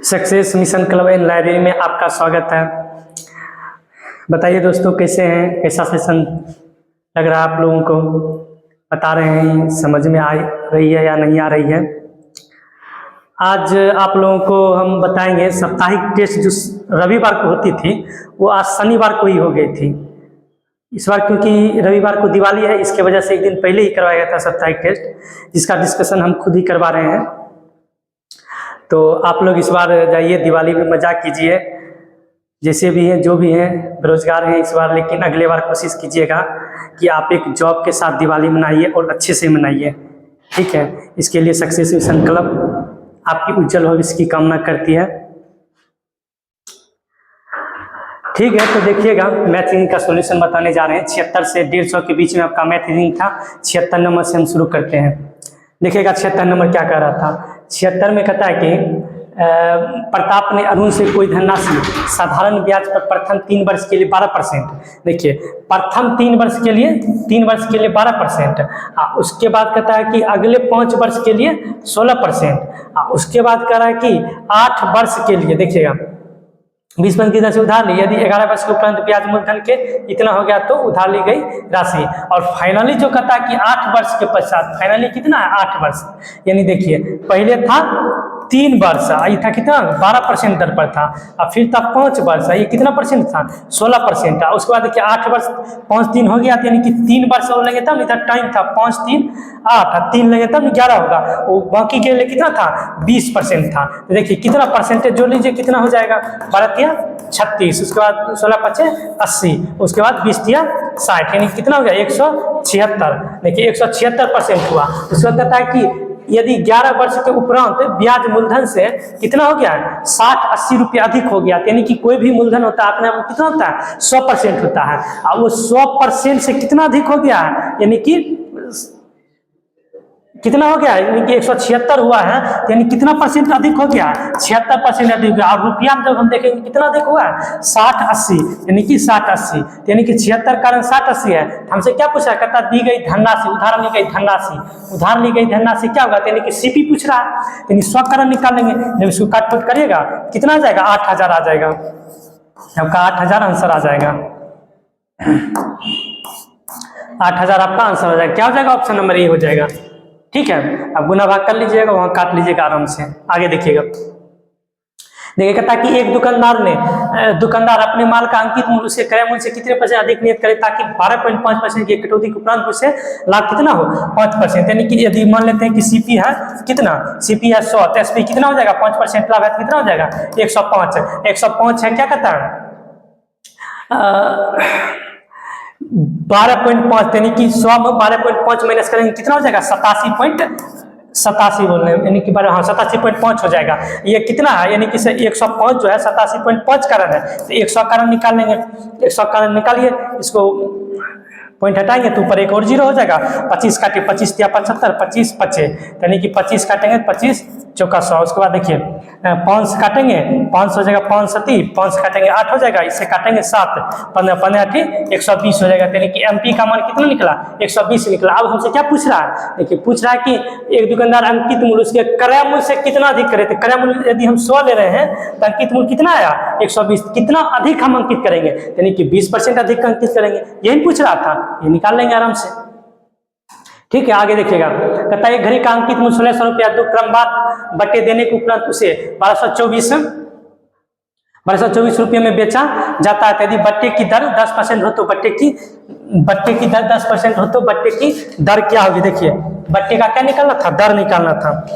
Success mission club and library में आपका स्वागत है। बताइए दोस्तों, कैसे हैं? कैसा सेशन लग रहा है आप लोगों को? बता रहे हैं समझ में आ रही है या नहीं आ रही है? आज आप लोगों को हम बताएंगे साप्ताहिक टेस्ट जो रविवार को होती थी वो आज शनिवार को ही हो गई थी। इस बार क्योंकि रविवार को दिवाली है, इसके वजह से एक दिन पहले ही करवाया गया था साप्ताहिक टेस्ट, जिसका डिस्कशन हम खुद ही करवा रहे हैं। तो आप लोग इस बार जाइए, दिवाली में मजा कीजिए। जैसे भी हैं, जो भी हैं, बेरोजगार हैं इस बार, लेकिन अगले बार कोशिश कीजिएगा कि आप एक जॉब के साथ दिवाली मनाइए और अच्छे से मनाइए, ठीक है। इसके लिए सक्सेस मिशन क्लब आपकी उज्जवल भविष्य की कामना करती है, ठीक है। तो देखिएगा, मैथ रीजनिंग का सॉल्यूशन बताने जा रहे हैं। 76 से 150 के बीच में आपका मैथ रीजनिंग था। 76 नंबर से हम शुरू करते हैं। देखिएगा 76 नंबर क्या कह रहा था। 76 में कहता है कि प्रताप ने अरुण से कोई धनराशि साधारण ब्याज पर प्रथम 3 वर्ष के लिए 12%। देखिए, प्रथम 3 वर्ष के लिए 12%। उसके बाद कहता है कि अगले 5 वर्ष के लिए 16%। उसके बाद कह रहा है कि 8 वर्ष के लिए, देखिएगा 20% की दर से उधार ली। यदि 11 वर्ष के उपरांत ब्याज मूलधन के इतना हो गया तो उधार ली गई राशि। और फाइनली जो कहता है कि 8 वर्ष के पश्चात, फाइनली कितना है? 8 वर्ष। यानी देखिए, पहले था 3 वर्ष, ये था कितना? 12% दर पर था। और फिर था 5 वर्ष, ये कितना परसेंट था? 16% था। उसके बाद देखिए 8 वर्ष 5 3 हो गया, यानी कि 3 वर्ष और लगे तब, इधर टाइम था 5 3 8, 3 लगे तब 11 होगा। वो बाकी के लिए कितना था? 20% था। तो देखिए कितना परसेंटेज जोड़ लीजिए, कितना हो जाएगा? 12 36, उसके बाद 16 5 80, उसके बाद 20 60, यानी कितना हो गया? 176। देखिए 176% हुआ। उसके बाद कहता है कि यदि 11 वर्ष के उपरांत ब्याज मूलधन से कितना हो गया? 60-80 रुपये अधिक हो गया। यानी कि कोई भी मूलधन होता है अपने आप कितना होता है? 100% होता है। और वो 100% से कितना अधिक हो गया है? यानी कि कितना हो गया? यानी कि 176 हुआ है, यानी कितना परसेंट अधिक हो गया? 76% अधिक हुआ। और रुपया में जब हम देखेंगे कितना अधिक हुआ है? 60-80, यानी कि 60-80, यानी कि 76 कारण 60-80 है। हमसे क्या पूछा? कहता दी गई धनराशि, उधार ली गई धनराशि, उधार ली गई धनराशि क्या होगा? यानी कि सीपी पूछ रहा है, यानी 100 कारण निकालेंगे। जब इसको काटपट करिएगा कितना आ जाएगा? 8000 आ जाएगा। आपका 8000 आंसर आ जाएगा। 8000 आपका आंसर हो जाएगा। क्या हो जाएगा? ऑप्शन नंबर ए हो जाएगा, ठीक है। अब गुना भाग कर लीजिएगा, वहां काट लीजिएगा आराम से। आगे देखिएगा, देखिए कहता है कि एक दुकानदार अपने माल का अंकित मूल्य से क्रय मूल्य से कितने % अधिक नियत करे ताकि 12.5% की कटौती के उपरांत उसे लाभ कितना हो? 5%। यानी कि यदि मान लेते हैं कि सीपी है कितना? सीपी है 100, तो एसपी कितना हो जाएगा? 5% लाभ है, कितना हो जाएगा? 105 है। क्या कहता है? 12.5, यानी कि 100 में 12.5 माइनस करेंगे कितना हो जाएगा? 87 बोल रहे हैं, यानी कि 87.5 हो जाएगा। ये कितना है? यानी कि 105 जो है 87.5 कारण है, तो 100 कारण निकाल लेंगे। 100 कारण निकालिए, इसको पॉइंट हटाएंगे तो ऊपर एक और 0 हो जाएगा। 25 काटे, 25 या 75, 25 5, यानी कि 25 काटेंगे 25 चौका 100। उसके बाद देखिए 5 काटेंगे, 5 हो जाएगा, 5 7, 5 काटेंगे 8 हो जाएगा, इससे काटेंगे 7, 15 15 8 120 हो जाएगा। यानी कि एमपी का मान कितना निकला? 120 निकला। अब हमसे क्या पूछ रहा है? देखिए पूछ रहा है कि एक दुकानदार अंकित मूल्य उसके क्रय मूल्य से कितना अधिक करे। तो क्रय मूल्य यदि हम 100 ले रहे हैं तो अंकित मूल्य कितना आया? 120। कितना अधिक हम अंकित करेंगे? यानी कि 20% अधिक अंकित करेंगे, यही पूछ रहा था। ये निकाल लेंगे आराम से, ठीक है। आगे देखिएगा, कहता है एक घड़ी का अंकित मूल्य 1600 रुपया 2 क्रम बाद बट्टे देने के उपरांत उसे 1224 रुपये में बेचा जाता है। यदि बट्टे की दर 10% हो तो बट्टे की दर 10% हो तो बट्टे की दर क्या होगी? देखिए बट्टे का क्या निकालना था? दर निकालना था।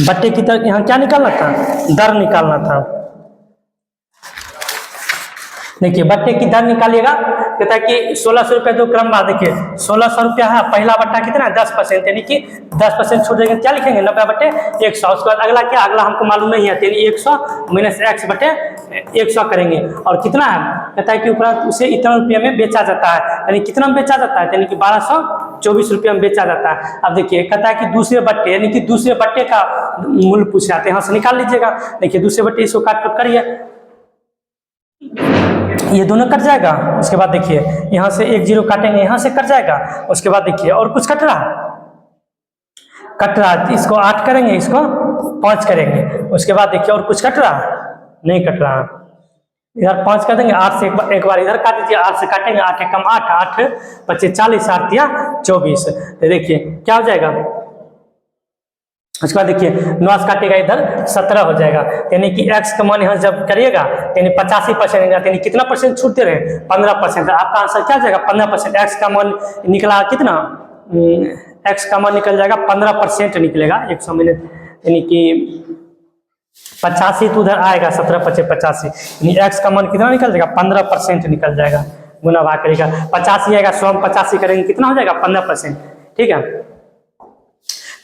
बट्टे की दर यहाँ क्या निकालना था? दर निकालना था। देखिए बट्टे की दर निकालिएगा। कहता है कि 1600 रुपये 2 क्रम बाद, देखिए 1600 रुपया है, पहला बट्टा कितना है? 10%, यानी कि 10% छोड़ देंगे, क्या लिखेंगे? 90/100। उसके बाद अगला क्या? अगला हमको मालूम नहीं है, यानी 100 माइनस x/100 करेंगे। और कितना है? कहता है कि उपरांत उसे इतना रुपये में बेचा जाता है, यानी कितना में बेचा जाता है? यानी कि 1224 रुपये में बेचा जाता है। अब देखिए कहता है कि दूसरे बट्टे, यानी कि दूसरे बट्टे का मूल्य पूछ जाते हैं, यहाँ से निकाल लीजिएगा। देखिए दूसरे बट्टे, इसको काट करिए, ये दोनों कट जाएगा। उसके बाद देखिए यहाँ से 1 0 काटेंगे, यहाँ से कट जाएगा। उसके बाद देखिए और कुछ कट रहा है, इसको 8 करेंगे, इसको 5 करेंगे, उसके बाद देखिए और कुछ कट रहा है, नहीं कट रहा है, इधर 5 कर देंगे, 8 से एक बार इधर काट दीजिए, 8 से काटेंगे, 8 एक कम 8, 8 25 40, 8 या 24, तो देखिए क्या हो जाएगा। उसके बाद देखिए 9 से काटेगा इधर 17 हो जाएगा, यानी कि x का मान यहाँ जब करिएगा यानी 85%, यानी कितना परसेंट छूट दे रहे हैं 15%, आपका आंसर क्या जाएगा 15%। x का मान निकला कितना, x का मान निकल जाएगा 15% निकलेगा 100 में, यानी कि 85 तो उधर आएगा, 17 25 85, यानी x का मान कितना निकल जाएगा 15% निकल जाएगा, गुना भाग करेगा 85 आएगा, 100 में 85 करेंगे कितना हो जाएगा 15%, ठीक है।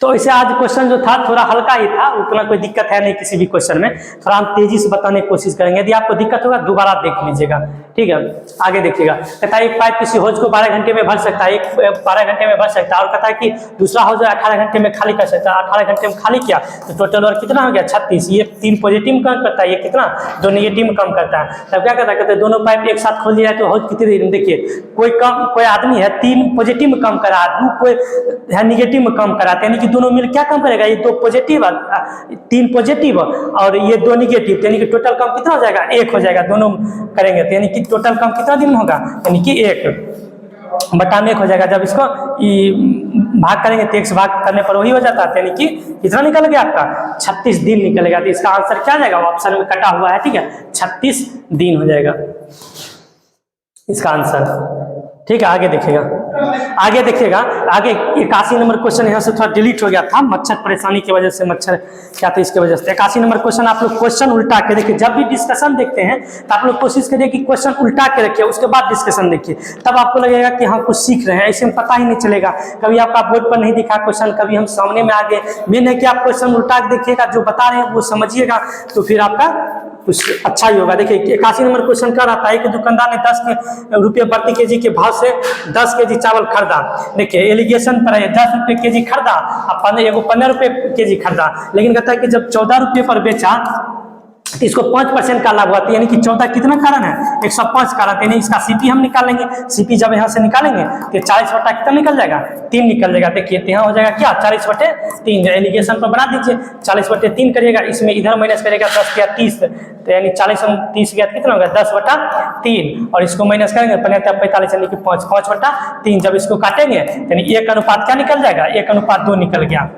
तो इसे आज क्वेश्चन जो था थोड़ा हल्का ही था, उतना कोई दिक्कत है नहीं किसी भी क्वेश्चन में, थोड़ा हम तेजी से बताने की कोशिश करेंगे, यदि आपको दिक्कत होगा दोबारा देख लीजिएगा, ठीक है। आगे देखिएगा, कहता है एक पाइप किसी हौज को 12 घंटे में भर सकता है, 12 घंटे में भर सकता है, और कहता है कि दूसरा हौज 18 घंटे में खाली कर सकता है, 18 घंटे में खाली किया तो टोटल और कितना हो गया 36, ये 3 पॉजिटिव में कम करता है, ये कितना 2 नेगेटिव में कम करता है, तब क्या करता है, कहते हैं दोनों पाइप एक साथ खोल दिया जाए तो हौज कितनी देर में, देखिए कोई आदमी है 3 पॉजिटिव में कम करा, 2 कोई है निगेटिव में कम करा, यानी कि दोनों मिल क्या कम करेगा, ये 2 पॉजिटिव 3 पॉजिटिव और ये 2 निगेटिव, यानी कि टोटल कम कितना हो जाएगा 1 हो जाएगा, दोनों करेंगे तो यानी कि टोटल कम कितना दिन में होगा, यानी कि 1 बटा में 1 हो जाएगा। जब इसको भाग करेंगे तो 1 से भाग करने पर वही हो जाता है, यानी कि कितना निकल गया आपका 36 दिन निकलेगा, तो इसका आंसर क्या जाएगा, ऑप्शन में कटा हुआ है, ठीक है 36 दिन हो जाएगा इसका आंसर, ठीक है। आगे देखिएगा, आगे 81 नंबर क्वेश्चन यहाँ से थोड़ा डिलीट हो गया था, मच्छर परेशानी की वजह से, मच्छर क्या था इसके वजह से। 81 नंबर क्वेश्चन आप लोग क्वेश्चन उल्टा के देखिए, जब भी डिस्कशन देखते हैं तो आप लोग कोशिश करिए कि क्वेश्चन उल्टा के रखिए, उसके बाद डिस्कशन देखिए, तब आपको लगेगा कि हाँ कुछ सीख रहे हैं, ऐसे में पता ही नहीं चलेगा, कभी आपका बोर्ड पर नहीं दिखा क्वेश्चन, कभी हम सामने में आ गए, मेन है कि आप क्वेश्चन उल्टा के देखिएगा, जो बता रहे हैं वो समझिएगा, तो फिर आपका कुछ अच्छा ही होगा। देखिए 81 नंबर क्वेश्चन क्या रहता है कि दुकानदार ने 10 रुपये प्रति केजी के भाव से 10 केजी चावल खरीदा, देखिए एलिगेशन पर है 10 रुपये केजी खरीदा, अब 15 रुपये केजी खरीदा, लेकिन कहता है कि जब 14 रुपये पर बेचा तो इसको 5% का लाभ हुआ, यानी कि 14 कितना कारण है 105 कारण, यानी इसका सीपी हम निकालेंगे, सीपी जब यहाँ से निकालेंगे तो 40 बटा कितना निकल जाएगा 3 निकल जाएगा, देखिए तो यहाँ हो जाएगा क्या 40 बटे 3, एलिगेशन पर बना दीजिए 40 बटे 3 करिएगा, इसमें इधर माइनस करेगा 10 या 30, तो यानी 40 में 30 गया कितना होगा 10 बटा 3, और इसको माइनस करेंगे 45 यानी कि 5 बटा 3, जब इसको काटेंगे यानी 1 अनुपात क्या निकल जाएगा 1:2 निकल गया,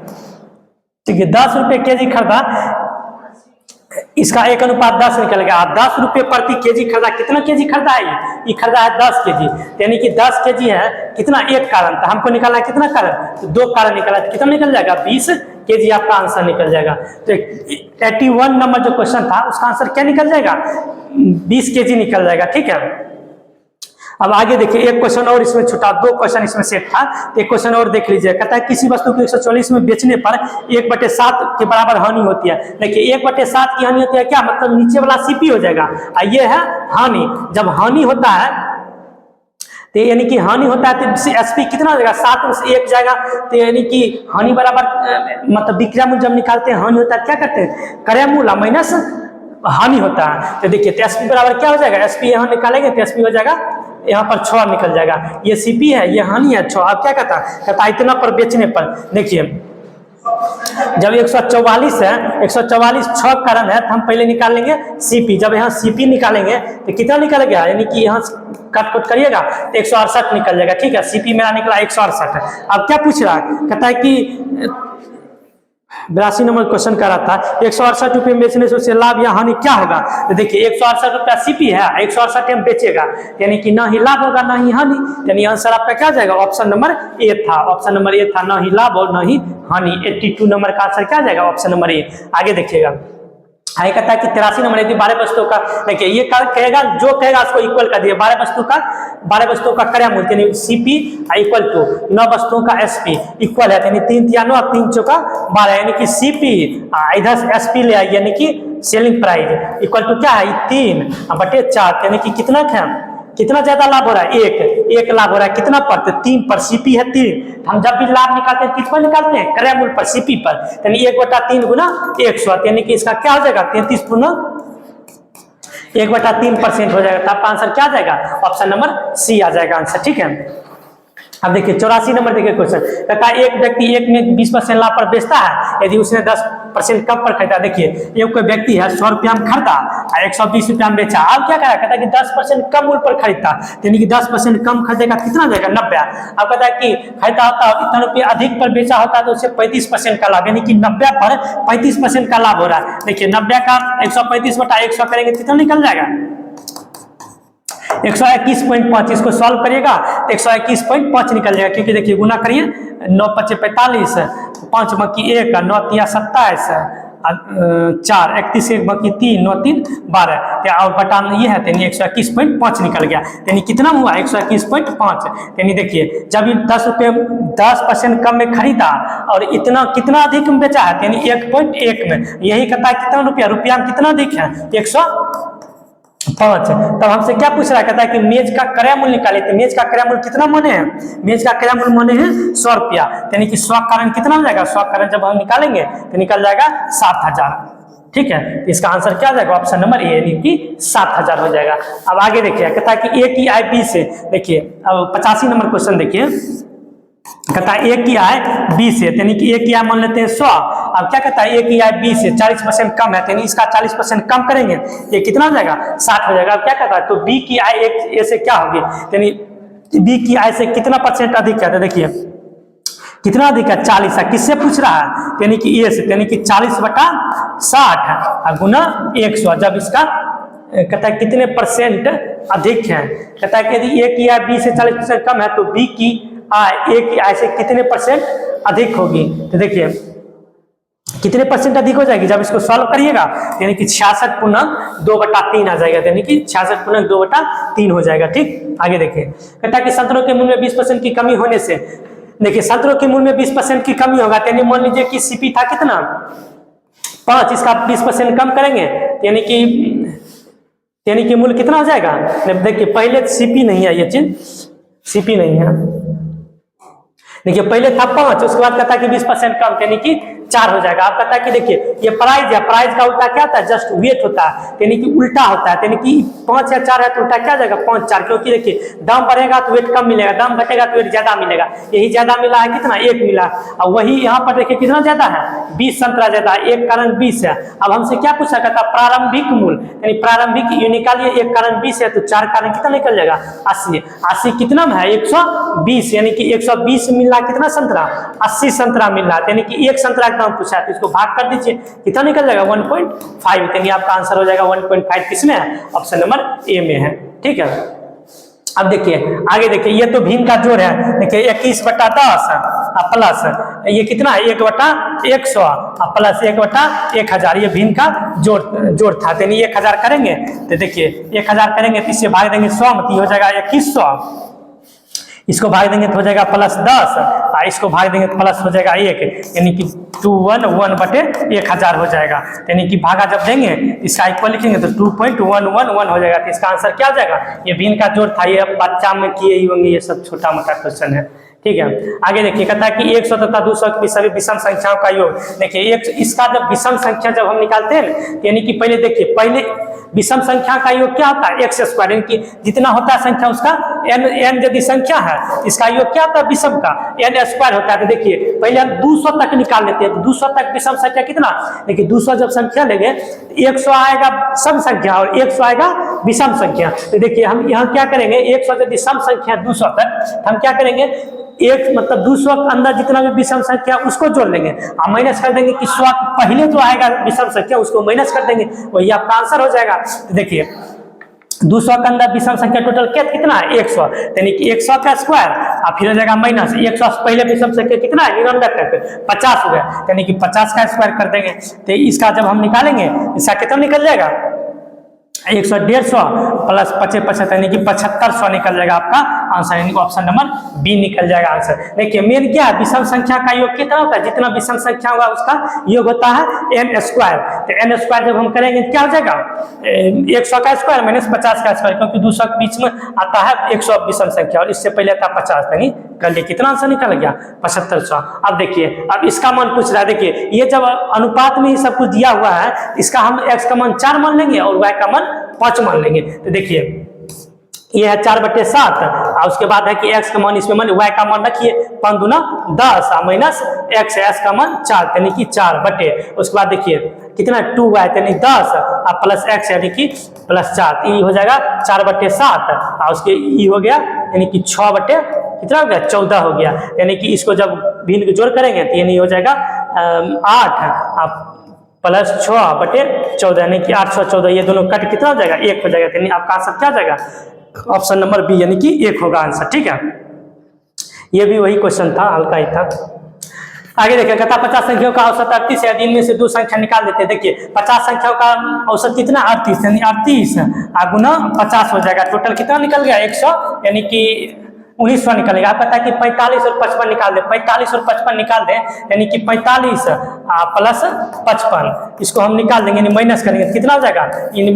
ठीक है। 10 रुपये केजी खरीदा, इसका 1:10 निकल गया, 10 रुपये प्रति केजी खरीदा, कितना केजी खरीदा है ये खरीदा है 10 केजी, यानी कि 10 केजी है कितना, एक कारण था, हमको निकालना है कितना कारण, तो 2 कारण निकला, कितना निकल जाएगा 20 केजी आपका आंसर निकल जाएगा। तो 81 नंबर जो क्वेश्चन था उसका आंसर क्या निकल जाएगा 20 केजी निकल जाएगा, ठीक है। अब आगे देखिए एक क्वेश्चन और इसमें छूटा, 2 क्वेश्चन इसमें सेट था, एक क्वेश्चन और देख लीजिए, कहता है किसी वस्तु को 140 में बेचने पर 1/7 के बराबर हानि होती है, देखिए 1/7 की हानि होती है, क्या मतलब नीचे वाला सीपी हो जाएगा, ये है हानि, जब हानि होता है तो यानी कि हानि होता है तो एसपी कितना हो जाएगा 7 में से 1 जाएगा, तो यानी कि हानि बराबर मतलब विक्रय मूल्य जब निकालते हैं हानि होता है क्या करते हैं क्रय मूल्य माइनस हानि होता है, तो देखिए एसपी बराबर क्या हो जाएगा, एसपी यहाँ निकालेंगे तो एसपी हो जाएगा यहाँ पर 6 निकल जाएगा, ये सीपी है ये हानि है 6, अब क्या कहता है इतना पर बेचने पर, देखिए जब 144 है 144 6 कारण है तो हम पहले निकाल लेंगे सीपी, जब यहाँ सीपी निकालेंगे तो कितना निकल गया, यानी कि यहाँ कट करिएगा तो 168 निकल जाएगा, ठीक है। सीपी मेरा निकला 168 है। अब क्या पूछ रहा है, कहता है कि 82 नंबर क्वेश्चन कर रहा था 168 रुपये बेचने से उससे लाभ या हानि क्या होगा, तो देखिए 168 रुपया सीपी है, 168 में बेचेगा यानी कि ना ही लाभ होगा ना ही हानि, यानी आंसर आपका क्या जाएगा ऑप्शन नंबर ए था, ऑप्शन नंबर ए था, ना ही लाभ और ना ही हानि, 82 नंबर का आंसर क्या जाएगा ऑप्शन नंबर ए। आगे देखिएगा, आगे कहता है कि 83 नंबर यदि 12 वस्तुओं का, देखिए ये कहेगा जो कहेगा उसको इक्वल कर दिए, 12 वस्तुओं का क्रय मूल्य यानी सीपी इक्वल टू 9 वस्तुओं का एसपी इक्वल है, यानी 3 या 9 3 चौका 12, यानी कि सीपी इधर से एसपी ले आइए, यानी कि सेलिंग प्राइस इक्वल टू क्या है 3/4, यानी कि कितना है कितना ज्यादा लाभ हो रहा है 1 लाभ हो रहा है, कितना पर 3 पर, सीपी है 3, हम जब भी लाभ निकालते हैं किस पर निकालते हैं क्रय मूल्य पर, सीपी पर, यानी 1/3 गुना 100, यानी कि इसका क्या हो जाएगा 33 पूर्णांक 1/3% हो जाएगा, तब आपका आंसर क्या आ जाएगा ऑप्शन नंबर सी आ जाएगा आंसर, ठीक है। अब देखिए 84 नंबर देखिए क्वेश्चन, कहता है एक व्यक्ति 1 में 20% लाभ पर बेचता है, यदि उसने 10 % कम पर खरीदा। देखिए एक कोई व्यक्ति है 100 रुपया में खरीदा और 120 रुपया में बेचा। अब क्या करा, कहता है कि 10% कम मूल्य पर खरीदता, यानी कि 10% कम खरीदेगा, कितना देगा 90। अब कहता है कि खरीदा होता इतना रुपया अधिक पर बेचा होता तो उसे 35% का लाभ, यानी कि 90 पर 35% का लाभ हो रहा है। देखिए 90 का 135 बटा 100 करेंगे कितना निकल जाएगा, 121.5। इसको सॉल्व करिएगा तो 121.5 निकल जाएगा, क्योंकि देखिए गुना करिए 9 × 5 = 45, 5 बाकी 1, 9 × 3 = 27, 4 31 1 बाकी 3, 9 3 12 और बटा ये है, यानी 121.5 निकल गया। यानी कितना हुआ 121.5। यानी देखिए जब 10% कम में खरीदा और इतना कितना अधिक में बेचा है, यानी 1.1 में, यही कहता है कितना रुपया में कितना अधिक है 105। तब हमसे क्या पूछ रहा है, कहता है कि मेज का क्रय मूल्य निकाले। तो मेज का क्रय मूल्य कितना माने हैं, मेज का क्रय मूल्य माने हैं 100 रुपया, यानी कि 100 कारण कितना हो जाएगा, 100 कारण जब हम निकालेंगे तो निकल जाएगा 7000। ठीक है, तो इसका आंसर क्या हो जाएगा, ऑप्शन नंबर ए, यानी कि 7000 हो जाएगा। अब आगे देखिए, कहता है कि ए की आय बी से, देखिए अब 85 नंबर क्वेश्चन देखिए, कहता है ए की आय बी से, यानी कि ए की आय मान लेते हैं 100। अब क्या कहता है ए की आय बी से 40% कम है, यानी इसका 40% कम करेंगे, ये कितना हो जाएगा 60 हो जाएगा। अब क्या कहता है, तो बी की आय ए से क्या होगी, यानी बी की आय से कितना % अधिक है, तो देखिए कितना अधिक है 40 है। किससे पूछ रहा है, यानी कि ए से, यानी कि 40 बटा 60 गुना 100। जब इसका कहता है कितने % अधिक है, कहता है कि यदि ए की आय बी से 40% कम है तो बी की आय ए की आय से कितने % अधिक होगी। तो देखिए कितने % अधिक हो जाएगी, जब इसको सॉल्व करिएगा यानी कि 66/2/3 आ जाएगा, यानी कि 66/2/3 हो जाएगा। ठीक, आगे देखिए, कहता है कि संतरों के मूल्य में 20% की कमी होने से, देखिए संतरों के मूल्य में 20% की कमी होगा, यानी मान लीजिए कि सीपी था कितना 5, इसका 20% कम करेंगे यानी कि मूल्य कितना हो जाएगा। देखिए पहले सीपी नहीं है, ये चीज सीपी नहीं है, देखिए पहले था 5, उसके बाद कहता है कि 20% कम, यानी कि 4 हो जाएगा। आप कहता है कि देखिए ये प्राइस है, प्राइस का उल्टा क्या होता है, जस्ट वेट होता है, यानी कि उल्टा होता है, यानी कि 5 या 4 है तो उल्टा क्या जाएगा 5 4, क्योंकि देखिए दाम बढ़ेगा तो वेट कम मिलेगा, दाम घटेगा तो वेट ज्यादा मिलेगा। यही ज्यादा मिला है कितना 1 मिला, और वही यहाँ पर देखिए कितना ज्यादा है 20 संतरा ज्यादा, एक कारण 20 है। अब हमसे क्या पूछा, कहता प्रारंभिक मूल्य, यानी प्रारंभिक ये निकालिए, एक कारण 20 है तो 4 कारण कितना निकल जाएगा 80, 80 कितना में है 120, यानी कि 120 मिल रहा, कितना संतरा 80 संतरा मिल रहा है, यानी कि एक संतरा का दाम पूछा है तो इसको भाग कर दीजिए, कितना निकल जाएगा 1.5, यानी आपका आंसर हो जाएगा 1.5। किसमें है, ऑप्शन नंबर ए में है। ठीक है, अब देखिए आगे देखिए, ये तो भिन्न का जोड़ है, देखिए 21/10 प्लस ये कितना है 1/100 प्लस 1/1000, ये भिन्न का जोड़ था, यानी 1000 करेंगे तो देखिए 1000 करेंगे तो इससे भाग देंगे 100 में, हो जाएगा 2100, इसको भाग देंगे तो हो जाएगा +10 और इसको भाग देंगे तो प्लस हो जाएगा 1, यानी कि 211/1000 हो जाएगा। यानी कि भागा जब देंगे इसका इक्वल लिखेंगे तो 2.111 हो जाएगा। तो इसका आंसर क्या हो जाएगा, ये भिन्न का जोड़ था, ये बच्चा में किए ही होंगे, ये सब छोटा मोटा क्वेश्चन है। ठीक है, आगे देखिए, कहता है कि 100 तथा 200 की सभी विषम संख्याओं का योग। देखिए इसका जब विषम संख्या जब हम निकालते हैं, यानी कि पहले देखिए, पहले विषम संख्या का योग क्या होता है x², यानी कि जितना होता है संख्या उसका n यदि संख्या है, इसका योग क्या होता है विषम का n² होता है। तो देखिए पहले हम 200 तक निकाल लेते हैं, तो 200 तक विषम संख्या कितना, देखिए 200 जब संख्या लेंगे 100 आएगा सम संख्या और 100 आएगा विषम संख्या। तो देखिए हम यहाँ क्या करेंगे, 100 यदि सम संख्या 200 तक, हम क्या करेंगे, एक मतलब 200 के अंदर जितना भी विषम संख्या उसको जोड़ लेंगे और माइनस कर देंगे कि 100 पहले जो आएगा विषम संख्या उसको माइनस कर देंगे, वही आपका आंसर हो जाएगा। तो देखिए 200 के अंदर विषम संख्या टोटल कितना है 100, यानी कि 100 का स्क्वायर और फिर हो जाएगा माइनस 100 पहले विषम संख्या कितना है 99 तक 50 हो गया, यानी कि 50 का स्क्वायर कर देंगे। तो इसका जब हम निकालेंगे इसका कितना निकल जाएगा 100 150 प्लस 55 यानी कि 7500 निकल जाएगा आपका आंसर, यानी ऑप्शन नंबर बी निकल जाएगा आंसर। देखिए मेन क्या है, विषम संख्या का योग कितना होता है, जितना विषम संख्या होगा उसका योग होता है n²। तो n² जब हम करेंगे क्या हो जाएगा 100 का स्क्वायर माइनस 50 का स्क्वायर, क्योंकि 200 के बीच में आता है 100 विषम संख्या और इससे पहले था 50, यानी कर लिए कितना आंसर निकल गया 7500। अब देखिए अब इसका मान पूछ रहा है, देखिए ये जब अनुपात में ही सब कुछ दिया हुआ है, इसका हम x का मान 4 मान लेंगे और y का मान 5 मान लेंगे। तो देखिए ये है 4/7 और उसके बाद है कि x का मान इसमें मान y का मान रखिए 5 दूना 10 माइनस x है, s का मान 4 यानी कि 4 बटे, उसके बाद देखिए कितना 2y यानी 10 और प्लस x यानी कि प्लस 4, तो ये हो जाएगा 4/7 और उसके ये हो गया यानी कि 6 बटे कितना हो गया 14 हो गया, यानी कि इसको जब भिन्न को जोड़ करेंगे तो यानी हो जाएगा 8 प्लस 6/14 यानी कि 814, ये दोनों कट कितना हो जाएगा 1 हो जाएगा, यानी आपका आंसर क्या जाएगा ऑप्शन नंबर बी यानी कि 1 होगा आंसर। ठीक है, ये भी वही क्वेश्चन था, हल्का ही था। आगे देखिए कहता 50 संख्याओं का औसत 38 है, दिन में से 2 संख्या निकाल देते हैं। देखिए 50 संख्याओं का औसत कितना 38 यानी 38 गुना 50 हो जाएगा, टोटल कितना निकल गया 100 यानी कि 1900 निकलेगा। आप पता है कि 45 और 55 निकाल दे, 45 और 55 निकाल दे यानी कि 45 प्लस 55, इसको हम निकाल देंगे यानी माइनस करेंगे तो कितना हो जाएगा,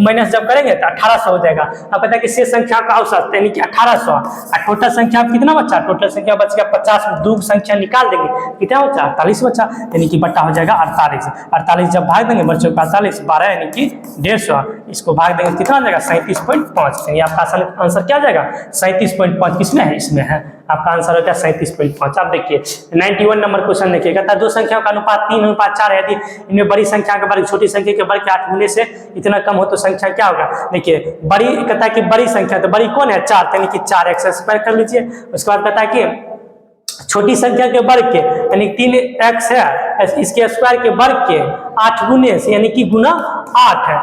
माइनस जब करेंगे तो 1800 हो जाएगा। आप पता है कि शेष संख्या का औसत यानी कि 1800 और टोटल संख्या कितना बचा, टोटल संख्या बच गया 50 में 2 संख्या निकाल देंगे कितना बचा 48 बचा, यानी कि बटा हो जाएगा 48। 48 जब भाग देंगे बच्चों का 48 12 यानी कि 150, इसको भाग देंगे कितना हो जाएगा 37.5, यानी आपका आंसर क्या जाएगा 37.5, किसमें है इसमें है, आपका आंसर हो गया 37.5। आप देखिए 91 नंबर क्वेश्चन देखिए कहता है 2 संख्याओं का अनुपात 3:4 है, यदि इनमें बड़ी संख्या का वर्ग छोटी संख्या के वर्ग के 8 गुने से इतना कम हो तो संख्या क्या होगा। देखिए बड़ी कहता है कि बड़ी संख्या, तो बड़ी कौन है 4 यानी कि 4x स्क्वायर कर लीजिए। उसके बाद कहता है कि छोटी संख्या के वर्ग के यानी 3x है, इसके स्क्वायर के वर्ग के 8 गुने से यानी कि गुना 8 है,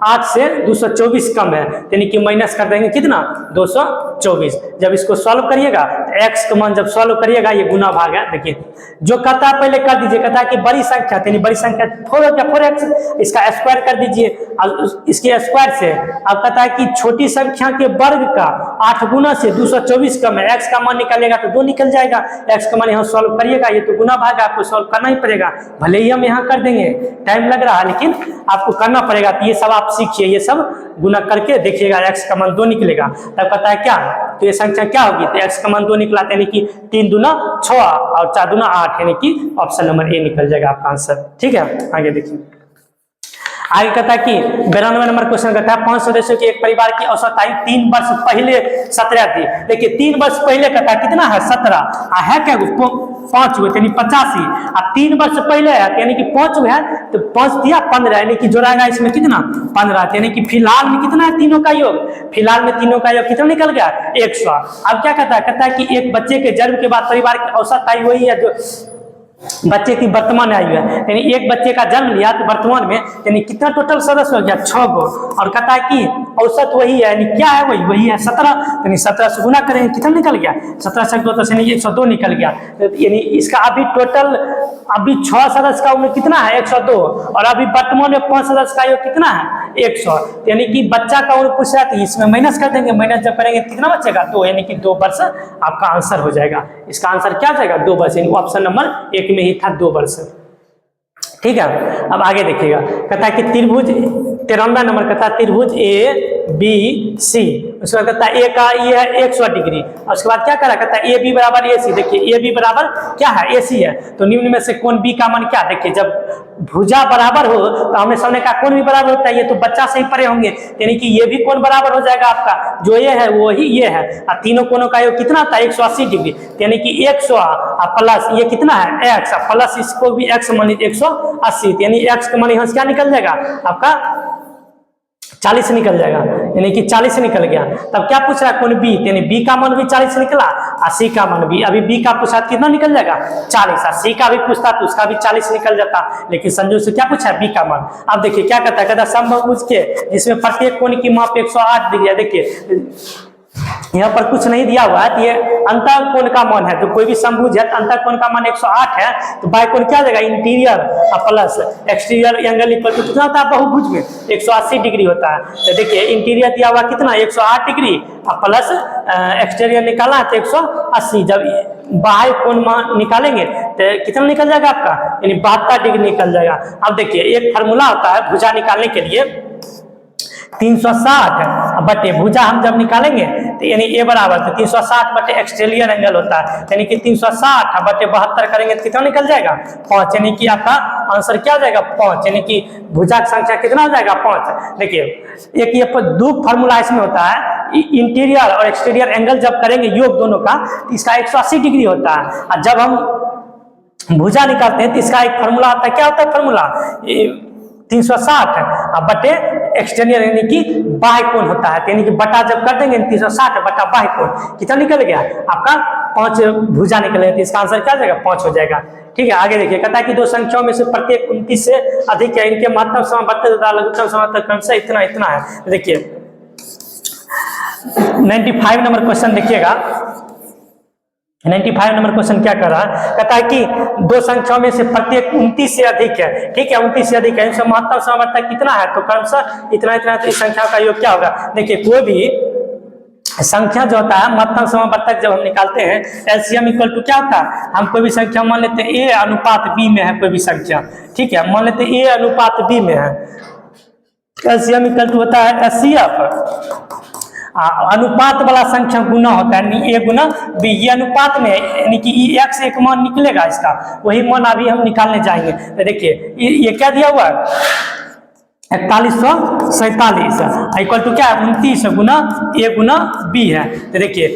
8 से 224 कम है यानी कि माइनस कर देंगे कितना 224। जब इसको सॉल्व करिएगा तो x का मान जब सॉल्व करिएगा ये गुना भाग है। देखिए जो कहता है पहले कर दीजिए, कहता है कि बड़ी संख्या यानी बड़ी संख्या 4x, इसका स्क्वायर कर दीजिए और इसके स्क्वायर से अब कहता है कि छोटी संख्या के वर्ग का 8 गुना से 224 कम है, x का मान निकालेगा तो 2 निकल जाएगा, x का मान यहाँ सॉल्व करिएगा ये तो गुना भाग आपको सॉल्व करना ही पड़ेगा, भले ही हम यहाँ कर देंगे टाइम लग रहा है लेकिन आपको करना पड़ेगा। तो ये सब आप सीखिए, ये सब गुना करके देखिएगा x का मान 2 निकलेगा, तब कहता है क्या तो ये संख्या क्या होगी, तो x का मान 2 निकला यानी कि 3 दूना 6 और 4 दूना 8 यानी कि ऑप्शन नंबर ए निकल जाएगा आपका आंसर। ठीक है, आगे देखिए आगे कहता है कि 92 नंबर क्वेश्चन कहता है 5 सदस्यों के एक परिवार की औसत आयु 3 वर्ष पहले 17 थी। देखिए 3 वर्ष पहले कहता है कितना है 17 है क्या 5 हुए यानी 85 और 3 वर्ष पहले है यानी कि 5 हुआ है तो 5 दिया 15 यानी कि जोड़ाएगा इसमें कितना 15 यानी कि फिलहाल में कितना है तीनों का योग, फिलहाल में तीनों का योग कितना निकल गया 100। अब क्या कहता है कि एक बच्चे के जन्म के बाद परिवार की औसत आयु वही है जो बच्चे की वर्तमान आयु है, यानी एक बच्चे का जन्म लिया तो वर्तमान में यानी कितना टोटल सदस्य हो गया 6 गो, और कहता है कि औसत वही है यानी क्या है वही है 17, यानी 17 से गुना करेंगे कितना निकल गया 17 से 2 यानी 102 निकल गया, यानी इसका अभी टोटल अभी 6 सदस्य का उम्र कितना है 102 और अभी वर्तमान में 5 सदस्य का योग कितना है 100, यानी कि बच्चा का उम्र पूछ रहा था इसमें माइनस कर देंगे, माइनस जब करेंगे कितना बचेगा 2 यानी कि 2 वर्ष आपका आंसर हो जाएगा। इसका आंसर क्या जाएगा 2 वर्ष, यानी ऑप्शन नंबर 1 में ही था 2 वर्ष। ठीक है, अब आगे देखिएगा कहता है कि त्रिभुज 93 नंबर कहता है त्रिभुज ए बी सी, उसके बाद कहता है ए का ये है 100 डिग्री और उसके बाद क्या करा कहता है ए बी बराबर ए सी। देखिए ए बी बराबर क्या है ए सी है, तो निम्न में से कौन बी का मान क्या, देखिए जब भुजा बराबर हो तो हमने सामने कहा कौन भी बराबर होता है, ये तो बच्चा से ही परे होंगे यानी कि ये भी कौन बराबर हो जाएगा आपका जो ये है वो ही ये है, और तीनों कोनों का योग कितना था 180 डिग्री, यानी कि 100 प्लस ये कितना है x प्लस इसको भी x मान 180, यानी x का मान यहाँ से क्या निकल जाएगा आपका 40 निकल जाएगा, यानी कि 40 निकल गया। तब क्या पूछ रहा है कौन बी, यानी बी का मान भी 40 निकला और सी का मान भी, अभी बी का पूछा कितना निकल जाएगा 40 और सी का भी पूछता तो उसका भी 40 निकल जाता, लेकिन संजोग से क्या पूछा है बी का मान। अब देखिए क्या कहता है समभुज के जिसमें प्रत्येक कोण की माप 108 डिग्री है। देखिए यहाँ पर कुछ नहीं दिया हुआ है, तो ये अंतर कोण का मान है, तो कोई भी समभुज है तो अंतर कोण का मान 108 है, तो बाय कोण क्या जाएगा interior plus exterior angle equal to कितना होता है बहुभुज में 180 डिग्री होता है। तो देखिए इंटीरियर दिया हुआ कितना 108 डिग्री प्लस एक्सटीरियर निकाला है तो 180, जब बाह्य कोण निकालेंगे तो कितना निकल जाएगा आपका यानी 72 डिग्री निकल जाएगा। अब देखिए एक फार्मूला होता है भुजा निकालने के लिए 360 बटे भुजा हम जब निकालेंगे तो यानी ए बराबर तो 360 बटे एक्सटीरियर एंगल होता है, यानी कि 360 बटे 72 करेंगे तो कितना निकल जाएगा 5, यानी कि आपका आंसर क्या जाएगा 5, यानी कि भुजा की संख्या कितना हो जाएगा 5। देखिए एक ये 2 फार्मूला इसमें होता है, इंटीरियर और एक्सटीरियर एंगल जब करेंगे योग दोनों का तो इसका 180 डिग्री होता है। और जब हम भुजा निकालते हैं तो इसका एक फार्मूला आता है, क्या होता है फार्मूला, 360 बटे एक्सटीरियर यानी कि बाह्य कोण होता है, यानी कि बटा जब कर देंगे 360 बटा बाह्य कोण कितना निकल गया आपका 5 भुजा निकले, तो इसका आंसर क्या जाएगा 5 हो जाएगा। ठीक है, आगे देखिए, कहता है कि दो संख्याओं में से प्रत्येक 29 से अधिक है, इनके महत्तम समापत्ति तथा लघुत्तम समापत्ति क्रमशः इतना इतना है। देखिए 95 नंबर क्वेश्चन देखिएगा, 95 नंबर क्वेश्चन क्या कर रहा है, कहता है कि दो संख्याओं में से प्रत्येक 29 से अधिक है। ठीक है, 29 से अधिक है, इनसे महत्तम समापत्ति कितना है, तो क्रमशः इतना इतना, तो इस संख्या का योग क्या होगा। देखिए कोई भी संख्या जो होता है महत्तम समापत्तक जब हम निकालते हैं एलसीएम इक्वल टू क्या होता है, हम कोई भी संख्या मान लेते हैं ए अनुपात बी में है कोई भी संख्या। ठीक है, मान लेते हैं ए अनुपात बी में है, एलसीएम इक्वल टू होता है एचसीएफ, अनुपात वाला संख्या गुना होता है ए गुना बी, ये अनुपात में यानी कि एक्स एक मान निकलेगा, इसका वही मान अभी हम निकालने जाएंगे। तो देखिए ये क्या दिया हुआ है 4147 इक्वल टू क्या है 29 गुना ए गुना बी है। तो देखिए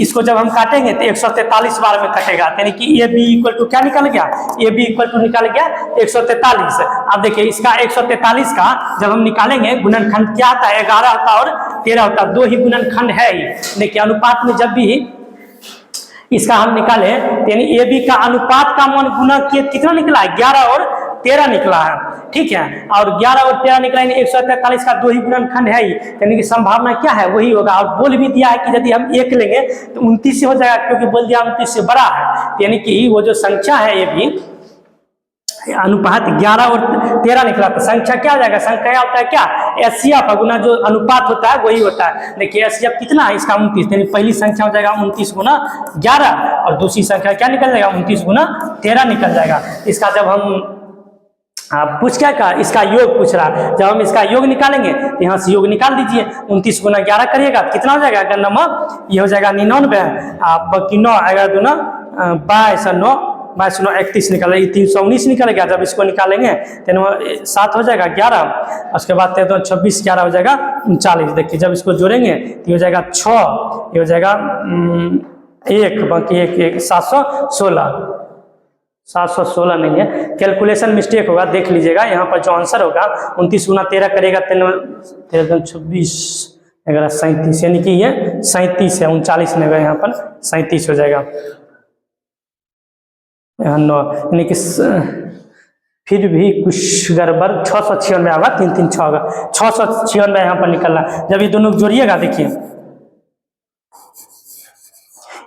इसको जब हम काटेंगे तो 143 बार में कटेगा, यानी कि ए बी इक्वल टू क्या निकल गया, ए बी इक्वल टू निकल गया 143। अब देखिए इसका 143 का जब हम निकालेंगे गुणनखंड क्या आता है 11 होता है और 13 होता है, 2 ही गुणनखंड है ही। देखिए अनुपात में जब भी इसका हम निकाले यानी ए बी का अनुपात का मान गुना किए कितना निकला है 11 और 13 निकला है। ठीक है, और 11 और 13 निकला, 143 का 2 ही गुणनखंड है ही, यानी कि संभावना क्या है वही होगा। और बोल भी दिया है कि यदि हम 1 लेंगे तो 29 से हो जाएगा, क्योंकि बोल दिया 29 से बड़ा है, यानी कि वो जो संख्या है ये भी अनुपात 11 और 13 निकला, तो संख्या क्या हो जाएगा, संख्या होता है क्या एचसीएफ गुना जो अनुपात होता है वही होता है। देखिए एचसीएफ कितना है इसका 29, यानी पहली संख्या हो जाएगा 29 गुना 11 और दूसरी संख्या क्या निकल जाएगा 29 गुना 13 निकल जाएगा। इसका जब हम पूछ क्या का इसका योग पूछ रहा है, जब हम इसका योग निकालेंगे तो यहाँ से योग निकाल दीजिए, 29 गुना 11 करिएगा कितना हो जाएगा, अगर नंबर ये हो जाएगा 99, बाकी 9 आएगा 2 22 9 22 9 31 निकल, 319 निकल गया। जब इसको निकालेंगे तो 7 हो जाएगा 11, उसके बाद 26 11 हो जाएगा 39। देखिए जब इसको जोड़ेंगे तो हो जाएगा 6, ये हो जाएगा 1 बाकी 1 716 नहीं है, कैलकुलेशन मिस्टेक होगा, देख लीजिएगा। यहाँ पर जो आंसर होगा 29 गुना 13 करेगा 13 26 अगर 37, यानी कि ये 37 है, 39 नहीं होगा, यहाँ पर 37 हो जाएगा। यहाँ 9 यानी कि फिर भी कुछ गड़बड़ 696 होगा, 3 3 6 होगा, 696 यहाँ पर निकलना। जब ये दोनों जोड़िएगा, देखिए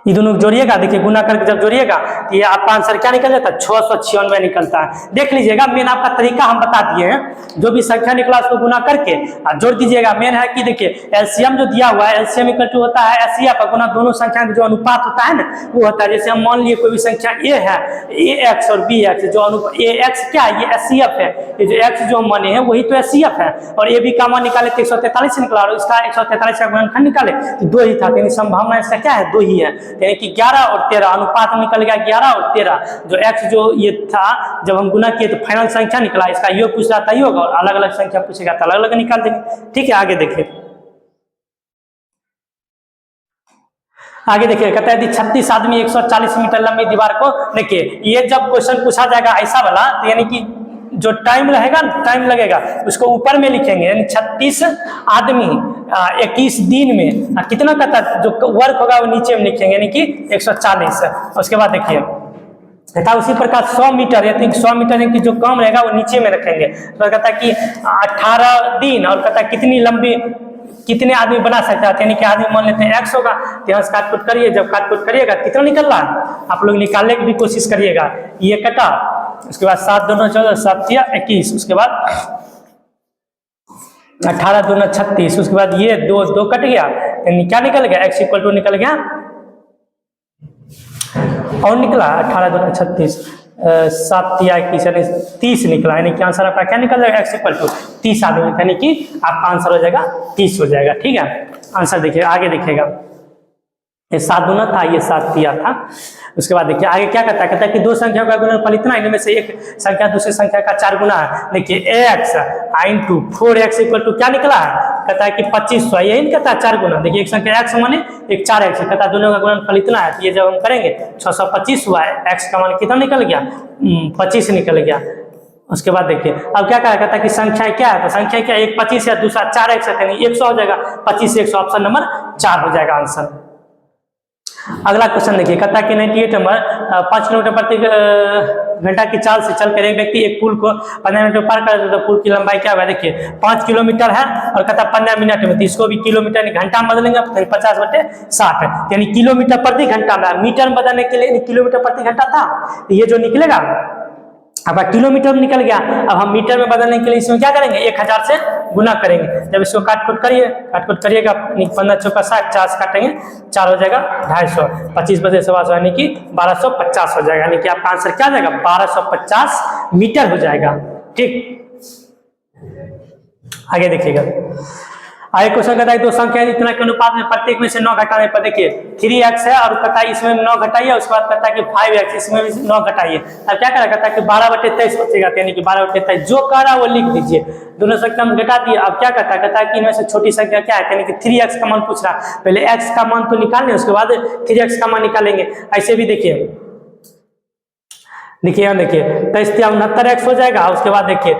ये दोनों जोड़िएगा, देखिए गुना करके जब जोड़िएगा तो ये आपका आंसर क्या निकल जाता है 696 निकलता है। देख लीजिएगा, मेन आपका तरीका हम बता दिए हैं, जो भी संख्या निकला उसको गुना करके और जोड़ दीजिएगा। मेन है कि देखिए एलसीएम जो दिया हुआ है, एलसीएम इक्वल टू होता है एचसीएफ गुना दोनों संख्या का जो अनुपात होता है ना वो होता है। जैसे हम मान लिए कोई भी संख्या ए है, ए एक्स और बी एक्स, जो अनुपात ए एक्स क्या है ये एचसीएफ है, ये जो एक्स जो हम माने हैं वही तो एचसीएफ है, और ए बी का मान निकाले तो 143 से निकला, और इसका 143 का गुणनखंड निकाले तो 2 ही था, यानी संभावना इसका क्या है 2 ही है, यानी कि 11 और 13 अनुपात निकल गया 11 और 13। जो x जो ये था जब हम गुना किए तो फाइनल संख्या निकला, इसका योग पूछ रहा था योग, और अलग अलग संख्या पूछेगा तो अलग अलग निकाल देंगे। ठीक है, आगे देखिए, आगे देखिए कहता है 36 आदमी 140 मीटर लंबी दीवार को, देखिए ये जब क्वेश्चन पूछा जाएगा ऐसा वाला तो यानी कि जो टाइम रहेगा टाइम लगेगा उसको ऊपर में लिखेंगे, यानी 36 आदमी 21 दिन में कितना कहता जो वर्क होगा वो नीचे में लिखेंगे, यानी कि 140। उसके बाद देखिए कहता उसी प्रकार 100 मीटर, यानी 100 मीटर की जो कम रहेगा वो नीचे में रखेंगे। तो कहता कि 18 दिन, और कहता कितनी लंबी कितने आदमी बना सकता है, यानी कि आदमी मान लेते हैं x होगा, तो यहाँ से काटपुट करिए, जब काटपुट करिएगा कितना निकल रहा है आप लोग निकालने की भी कोशिश करिएगा। ये कटा, उसके बाद 7 दूना 14 7 या 21, उसके बाद 18 दूना 36, उसके बाद ये 2 कट गया, यानी क्या निकल गया x इक्वल टू निकल गया और निकला 18 दूना 36 7 या 21 यानी 30 निकला, यानी कि आंसर आपका क्या निकल जाएगा x इक्वल टू 30 आदमी, यानी कि आपका आंसर हो जाएगा 30 हो जाएगा। ठीक है, आंसर देखिए आगे देखिएगा, ये 7 दूना था, ये 7 दिया था। उसके बाद देखिए आगे क्या कहता है कि दो संख्या का गुणनफल इतना, इनमें से एक संख्या दूसरी संख्या का 4 गुना है। देखिए x into 4x equal to क्या निकला है, कहता है कि 2500, यही नहीं कहता है 4 गुना। देखिए एक संख्या x माने एक 4x, कहता है दोनों का गुणनफल इतना है। ये जब हम करेंगे 625 हुआ है, x का मान कितना निकल गया, 25 निकल गया। उसके बाद देखिए अब क्या कहता है कि संख्या क्या है, तो संख्या क्या, एक 25 है, दूसरा 4x है, यानी 100 हो जाएगा। 25 से 100, ऑप्शन नंबर 4 हो जाएगा आंसर। अगला क्वेश्चन देखिए, कहता है कि 98 नंबर 5 किलोमीटर प्रति घंटा की चाल से चलकर एक व्यक्ति एक पुल को 15 मिनट में पार कर देता है, तो पुल की लंबाई क्या है। देखिए 5 किलोमीटर है और कहता है 15 मिनट में, तो इसको भी किलोमीटर घंटा में बदलेंगे, 50/60 है, यानी किलोमीटर प्रति घंटा में। मीटर में बदलने के लिए किलोमीटर प्रति घंटा था, तो ये जो निकलेगा अब किलोमीटर में निकल गया। अब हम मीटर में बदलने के लिए इसमें क्या करेंगे, 1000 से गुना करेंगे। जब इसको काट-कूट करिएगा 15 चौका 60, 4 काटेंगे 4 हो जाएगा 250, 25 बजे 125 यानी कि 1250 हो जाएगा। यानी कि आपका आंसर क्या आ जाएगा, 1250 मीटर हो जाएगा। ठीक, आगे देखिएगा। आगे क्वेश्चन कहता है दो संख्या इतना के अनुपात में प्रत्येक में से 9 घटाने पर। देखिए 3x है और कहता है इसमें 9 घटाइए, उसके बाद कहता है कि 5x, इसमें भी 9 घटाइए। अब क्या करेगा, कहता है कि 12/23 बचेगा, यानी कि 12/23 जो कह रहा है वो लिख दीजिए। दोनों संख्या में घटा दिए। अब क्या कहता है कि इनमें से छोटी संख्या क्या है, यानी कि 3x का मान पूछ रहा है। पहले x का मान तो निकालें, उसके बाद 3x का मान निकालेंगे। ऐसे भी देखिए यहाँ देखिए 23×69x हो जाएगा। उसके बाद देखिए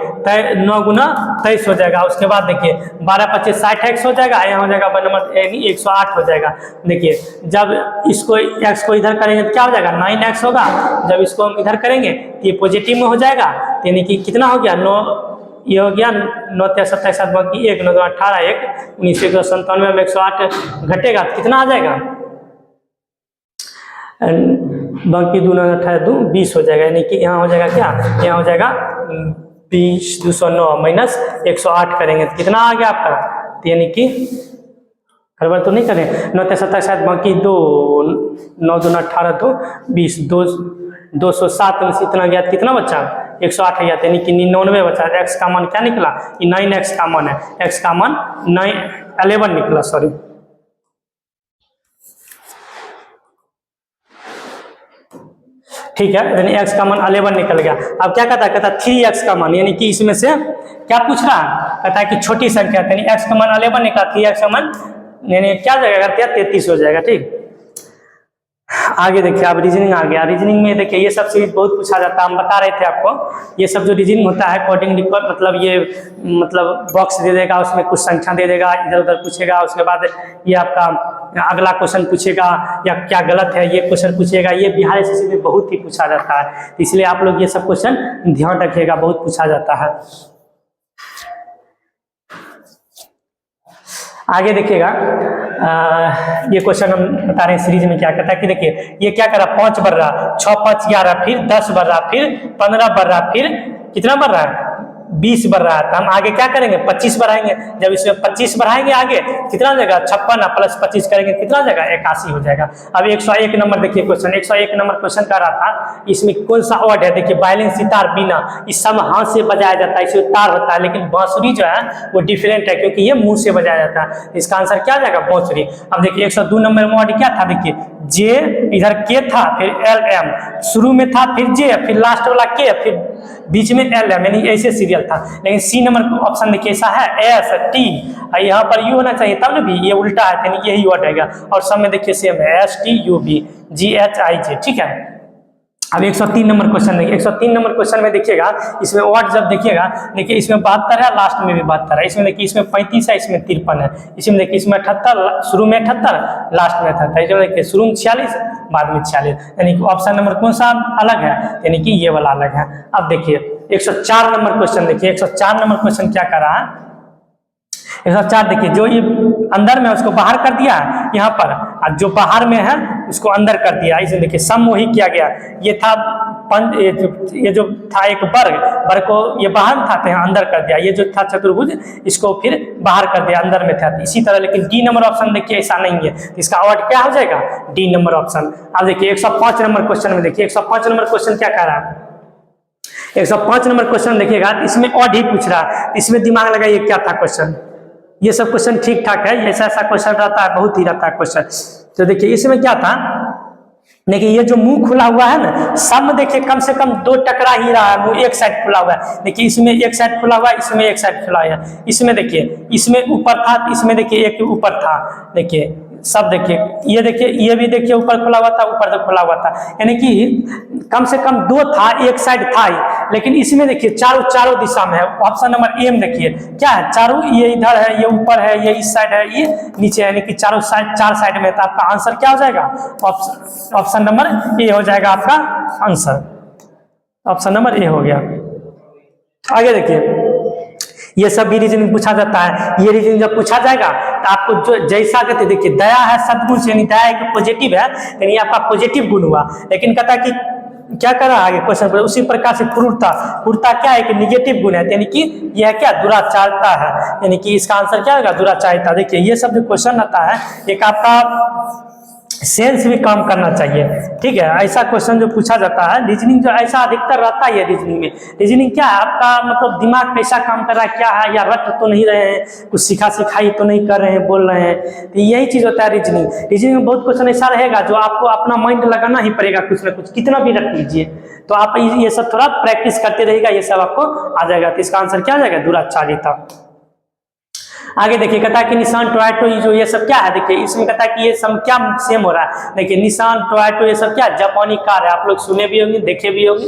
9 गुना 23 हो जाएगा। उसके बाद देखिए 12×25 60x हो जाएगा, यहाँ हो जाएगा नंबर 108 हो जाएगा। देखिए जब इसको x को इधर करेंगे तो क्या हो जाएगा, 9x होगा। जब इसको हम इधर करेंगे तो ये पॉजिटिव में हो जाएगा, यानी कि कितना हो गया, 9 ये हो गया 9 × 27 बाकी 1 9 18 1 19 197 में 108 घटेगा तो कितना आ जाएगा, बाकी 2 9 18 2 20 हो जाएगा। यानी कि यहाँ हो जाएगा क्या, यहाँ हो जाएगा 20 209 माइनस 108 करेंगे तो कितना आ गया आपका, तो यानी कि गड़बड़ तो नहीं करें, 9 × 27 बाकी 2 9 2 18 2 20 207 में से इतना गया तो कितना बचा, 108 गया, यानी कि 99 बचा। x का मान क्या निकला, 9x का मान है, x का मान 11 निकला, सॉरी। ठीक है, यानी x का मान 11 निकल गया। अब क्या कहता है 3x का मान, यानी कि इसमें से क्या पूछ रहा है, कहता है कि छोटी संख्या, यानी x का मान 11 निकला, 3x का मान यानी क्या जाएगा 33 हो जाएगा। ठीक, आगे देखिए अब रीजनिंग आ गया। रीजनिंग में देखिए ये सब चीज बहुत पूछा जाता है, हम बता रहे थे आपको। ये सब जो रीजनिंग होता है कोडिंग रिकॉर्ड, मतलब ये मतलब बॉक्स दे देगा, उसमें कुछ संख्या दे देगा, इधर उधर पूछेगा, उसके बाद ये आपका अगला क्वेश्चन पूछेगा या क्या गलत है ये क्वेश्चन पूछेगा। ये बिहार एसएससी में बहुत ही पूछा जाता है, इसलिए आप लोग ये सब क्वेश्चन ध्यान रखिएगा, बहुत पूछा जाता है। आगे देखिएगा ये क्वेश्चन हम बता रहे हैं सीरीज में क्या कहता है कि देखिए ये क्या कर रहा, 5 बढ़ रहा, 6 5 11, फिर 10 बढ़ रहा, फिर 15 बढ़ रहा, फिर कितना बढ़ रहा है, 20 बढ़ रहा है। तो हम आगे क्या करेंगे, 25 बढ़ाएंगे। जब इसमें 25 बढ़ाएंगे आगे कितना जाएगा, 56 प्लस 25 करेंगे कितना जाएगा, 81 हो जाएगा। अब 101 नंबर देखिए क्वेश्चन, 101 नंबर क्वेश्चन कर रहा था, इसमें कौन सा वर्ड है, देखिए वायलिन सितार बीना, इस सब हाथ से बजाया जाता है, इसमें तार होता है, लेकिन बांसुरी जो है वो डिफरेंट है क्योंकि ये मुंह से बजाया जाता है। इसका आंसर क्या जाएगा, बांसुरी। अब देखिए 102 नंबर में वर्ड क्या था, देखिए जे, इधर के था, फिर एल एम, शुरू में था, फिर जे, फिर लास्ट वाला के, फिर बीच में एल एम, यानी ऐसे सीरियल था। लेकिन सी नंबर ऑप्शन देखिए ऐसा है एस टी, यहाँ पर यू होना चाहिए तब ना भी, ये उल्टा है, यानी यही वर्ड आएगा। और सब में देखिए सेम है, S T U B G H I J. ठीक है, अब 103 नंबर क्वेश्चन देखिए। 103 नंबर क्वेश्चन में देखिएगा, इसमें वर्ड जब देखिएगा, देखिए इसमें 72 है, लास्ट में भी 72 है, इसमें देखिए इसमें 35 है, इसमें 53 है, इसमें देखिए इसमें 78, शुरू में 78, लास्ट में 78, इसमें देखिए शुरू में 46, बाद में 46, यानी कि ऑप्शन नंबर कौन सा अलग है, यानी कि ये वाला अलग है। अब देखिए 104 नंबर क्वेश्चन देखिए, 104 नंबर क्वेश्चन क्या कर रहा है, 104 देखिए, जो ये अंदर में उसको बाहर कर दिया है यहाँ पर, और जो बाहर में है उसको अंदर कर दिया। इसे देखिए सम वही किया गया, ये था ये जो था एक वर्ग को ये बाहर था तो यहाँ अंदर कर दिया, ये जो था चतुर्भुज इसको फिर बाहर कर दिया, अंदर में था। इसी तरह लेकिन डी नंबर ऑप्शन देखिए ऐसा नहीं है, इसका वर्ड क्या हो जाएगा, डी नंबर ऑप्शन। अब देखिए 105 नंबर क्वेश्चन में देखिए, 105 नंबर क्वेश्चन क्या कह रहा है, 105 नंबर क्वेश्चन देखिएगा, इसमें ऑड ही पूछ रहा है, इसमें दिमाग लगाइए क्या था क्वेश्चन। ये सब क्वेश्चन ठीक ठाक है, ऐसा ऐसा क्वेश्चन रहता है, बहुत ही रहता है क्वेश्चन। तो देखिए इसमें क्या था, देखिए ये जो मुंह खुला हुआ है ना, सब में देखिए कम से कम 2 टकरा ही रहा है, मुंह एक साइड खुला हुआ है। देखिए इसमें एक साइड खुला हुआ है, इसमें एक साइड खुला हुआ है। इसमें देखिए इसमें ऊपर था, इसमें देखिए एक ऊपर था। देखिए सब देखिए, ये भी देखिए ऊपर खुला हुआ था, ऊपर तक खुला हुआ था, यानी कि कम से कम 2 था, एक साइड था ही। लेकिन इसमें देखिए चारों दिशा में है। ऑप्शन नंबर ए में देखिए क्या है, चारों, ये इधर है, ये ऊपर है, ये इस साइड है, ये नीचे, यानी कि चारों साइड, 4 साइड में। तो आपका आंसर क्या हो जाएगा, ऑप्शन नंबर ए हो जाएगा आपका आंसर। ऑप्शन नंबर ए हो गया। आगे देखिए, ये सब भी रीजनिंग पूछा जाता है। ये रीजनिंग जब पूछा जाएगा तो आपको जो जैसा कहते, देखिए दया है सद्गुण से, यानी दया एक पॉजिटिव है, यानी आपका पॉजिटिव गुण हुआ। लेकिन कहता है कि क्या कर रहा है आगे क्वेश्चन पर, उसी प्रकार से क्रूरता क्या है कि निगेटिव गुण है, यानी कि यह है क्या, दुराचारता है, यानी कि इसका आंसर क्या होगा, दुराचारिता। देखिए ये सब जो क्वेश्चन आता है, एक आपका सेंस भी काम करना चाहिए, ठीक है। ऐसा क्वेश्चन जो पूछा जाता है रीजनिंग, जो ऐसा अधिकतर रहता है रीजनिंग में। रीजनिंग क्या है आपका, मतलब दिमाग कैसा काम कर रहा है, क्या है, या रट तो नहीं रहे हैं, कुछ सिखाई तो नहीं कर रहे हैं, बोल रहे हैं, तो यही चीज होता है रीजनिंग। रीजनिंग में बहुत क्वेश्चन ऐसा रहेगा जो आपको अपना माइंड लगाना ही पड़ेगा, कुछ ना कुछ, कितना भी रट लीजिए, तो आप ये सब थोड़ा प्रैक्टिस करते रहेगा, ये सब आपको आ जाएगा। तो इसका आंसर क्या आ जाएगा, दुराचारिता। आगे देखिए, कहता है कि निशान टोयोटो, जो ये सब क्या है, देखिए इसमें कहता है कि ये सब क्या सेम हो रहा है। देखिए निशान टोयोटो ये सब क्या, जापानी कार है, आप लोग सुने भी होंगे, देखे भी होंगे,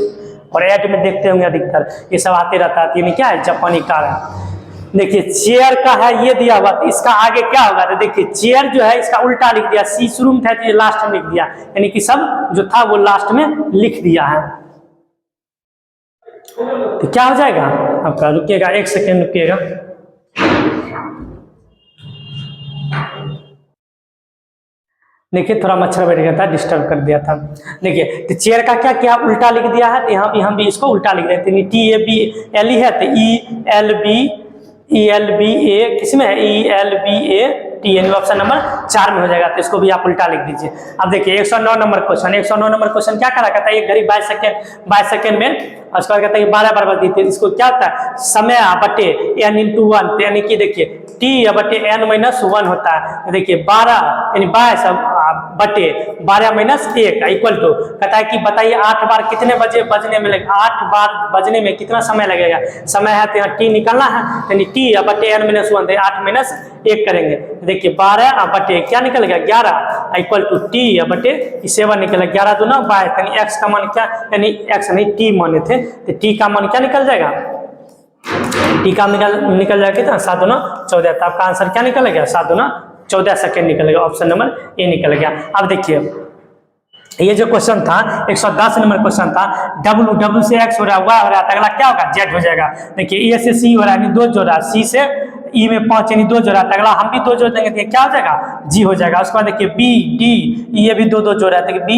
और ऐड में देखते होंगे अधिकतर, ये सब आते रहता है। यानी क्या है, जापानी कार है। देखिए चेयर का है, ये दिया हुआ, तो इसका आगे क्या होगा, तो देखिए चेयर जो है इसका उल्टा लिख दिया, सी शुरू में था तो ये लास्ट में लिख दिया, यानी कि सब जो था वो लास्ट में लिख दिया है। तो क्या हो जाएगा आपका, रुकिएगा 1 सेकेंड रुकिएगा। देखिए थोड़ा मच्छर बैठ गया था, डिस्टर्ब कर दिया था। देखिए तो चेयर का क्या किया, उल्टा लिख दिया है, तो यहाँ भी हम भी इसको उल्टा लिख देते हैं। TABLE है तो ELBE किसमें है, ELBAT, यानी ऑप्शन नंबर 4 में हो जाएगा। तो इसको भी आप उल्टा लिख दीजिए। अब देखिए 109 नंबर क्वेश्चन, 109 नंबर क्वेश्चन क्या करा, कहता है एक घड़ी 22 सेकेंड में, उसके बाद कहता है 12 बार बजती थी। इसको क्या होता है, समय बटे n×1, यानी कि देखिए t बटे n-1 होता है। देखिए 12 यानी 22 बटे 12-1 इक्वल टू, कहता है कि बताइए 8 बार कितने बजे बजने में लगेगा, 8 बार बजने में कितना समय लगेगा। समय है तो यहाँ t निकालना है, यानी t बटे n-1, 8-1 करेंगे। देखिए 12 बटे क्या निकल गया, 11 इक्वल टू t बटे 7 निकल गया, 11 दूना 22, यानी x का मान क्या, यानी x नहीं t माने थे, तो t का मान क्या निकल जाएगा, t का निकल जाएगा कितना, 7×14। तो आपका आंसर क्या निकल गया, 7×14 सेकेंड निकलेगा। ऑप्शन नंबर ए निकल गया। अब देखिए ये जो क्वेश्चन था 110 नंबर क्वेश्चन था, W से x हो रहा है, y हो रहा है, तो अगला क्या होगा, z हो जाएगा। देखिए A से C हो रहा है, 2 जोड़ा, C से E में 5 यानी 2 जोड़ा, तो अगला हम भी 2 जोड़ देंगे, तो क्या हो जाएगा, G हो जाएगा। उसके बाद देखिए B D ये भी 2 जोड़ा है, तो B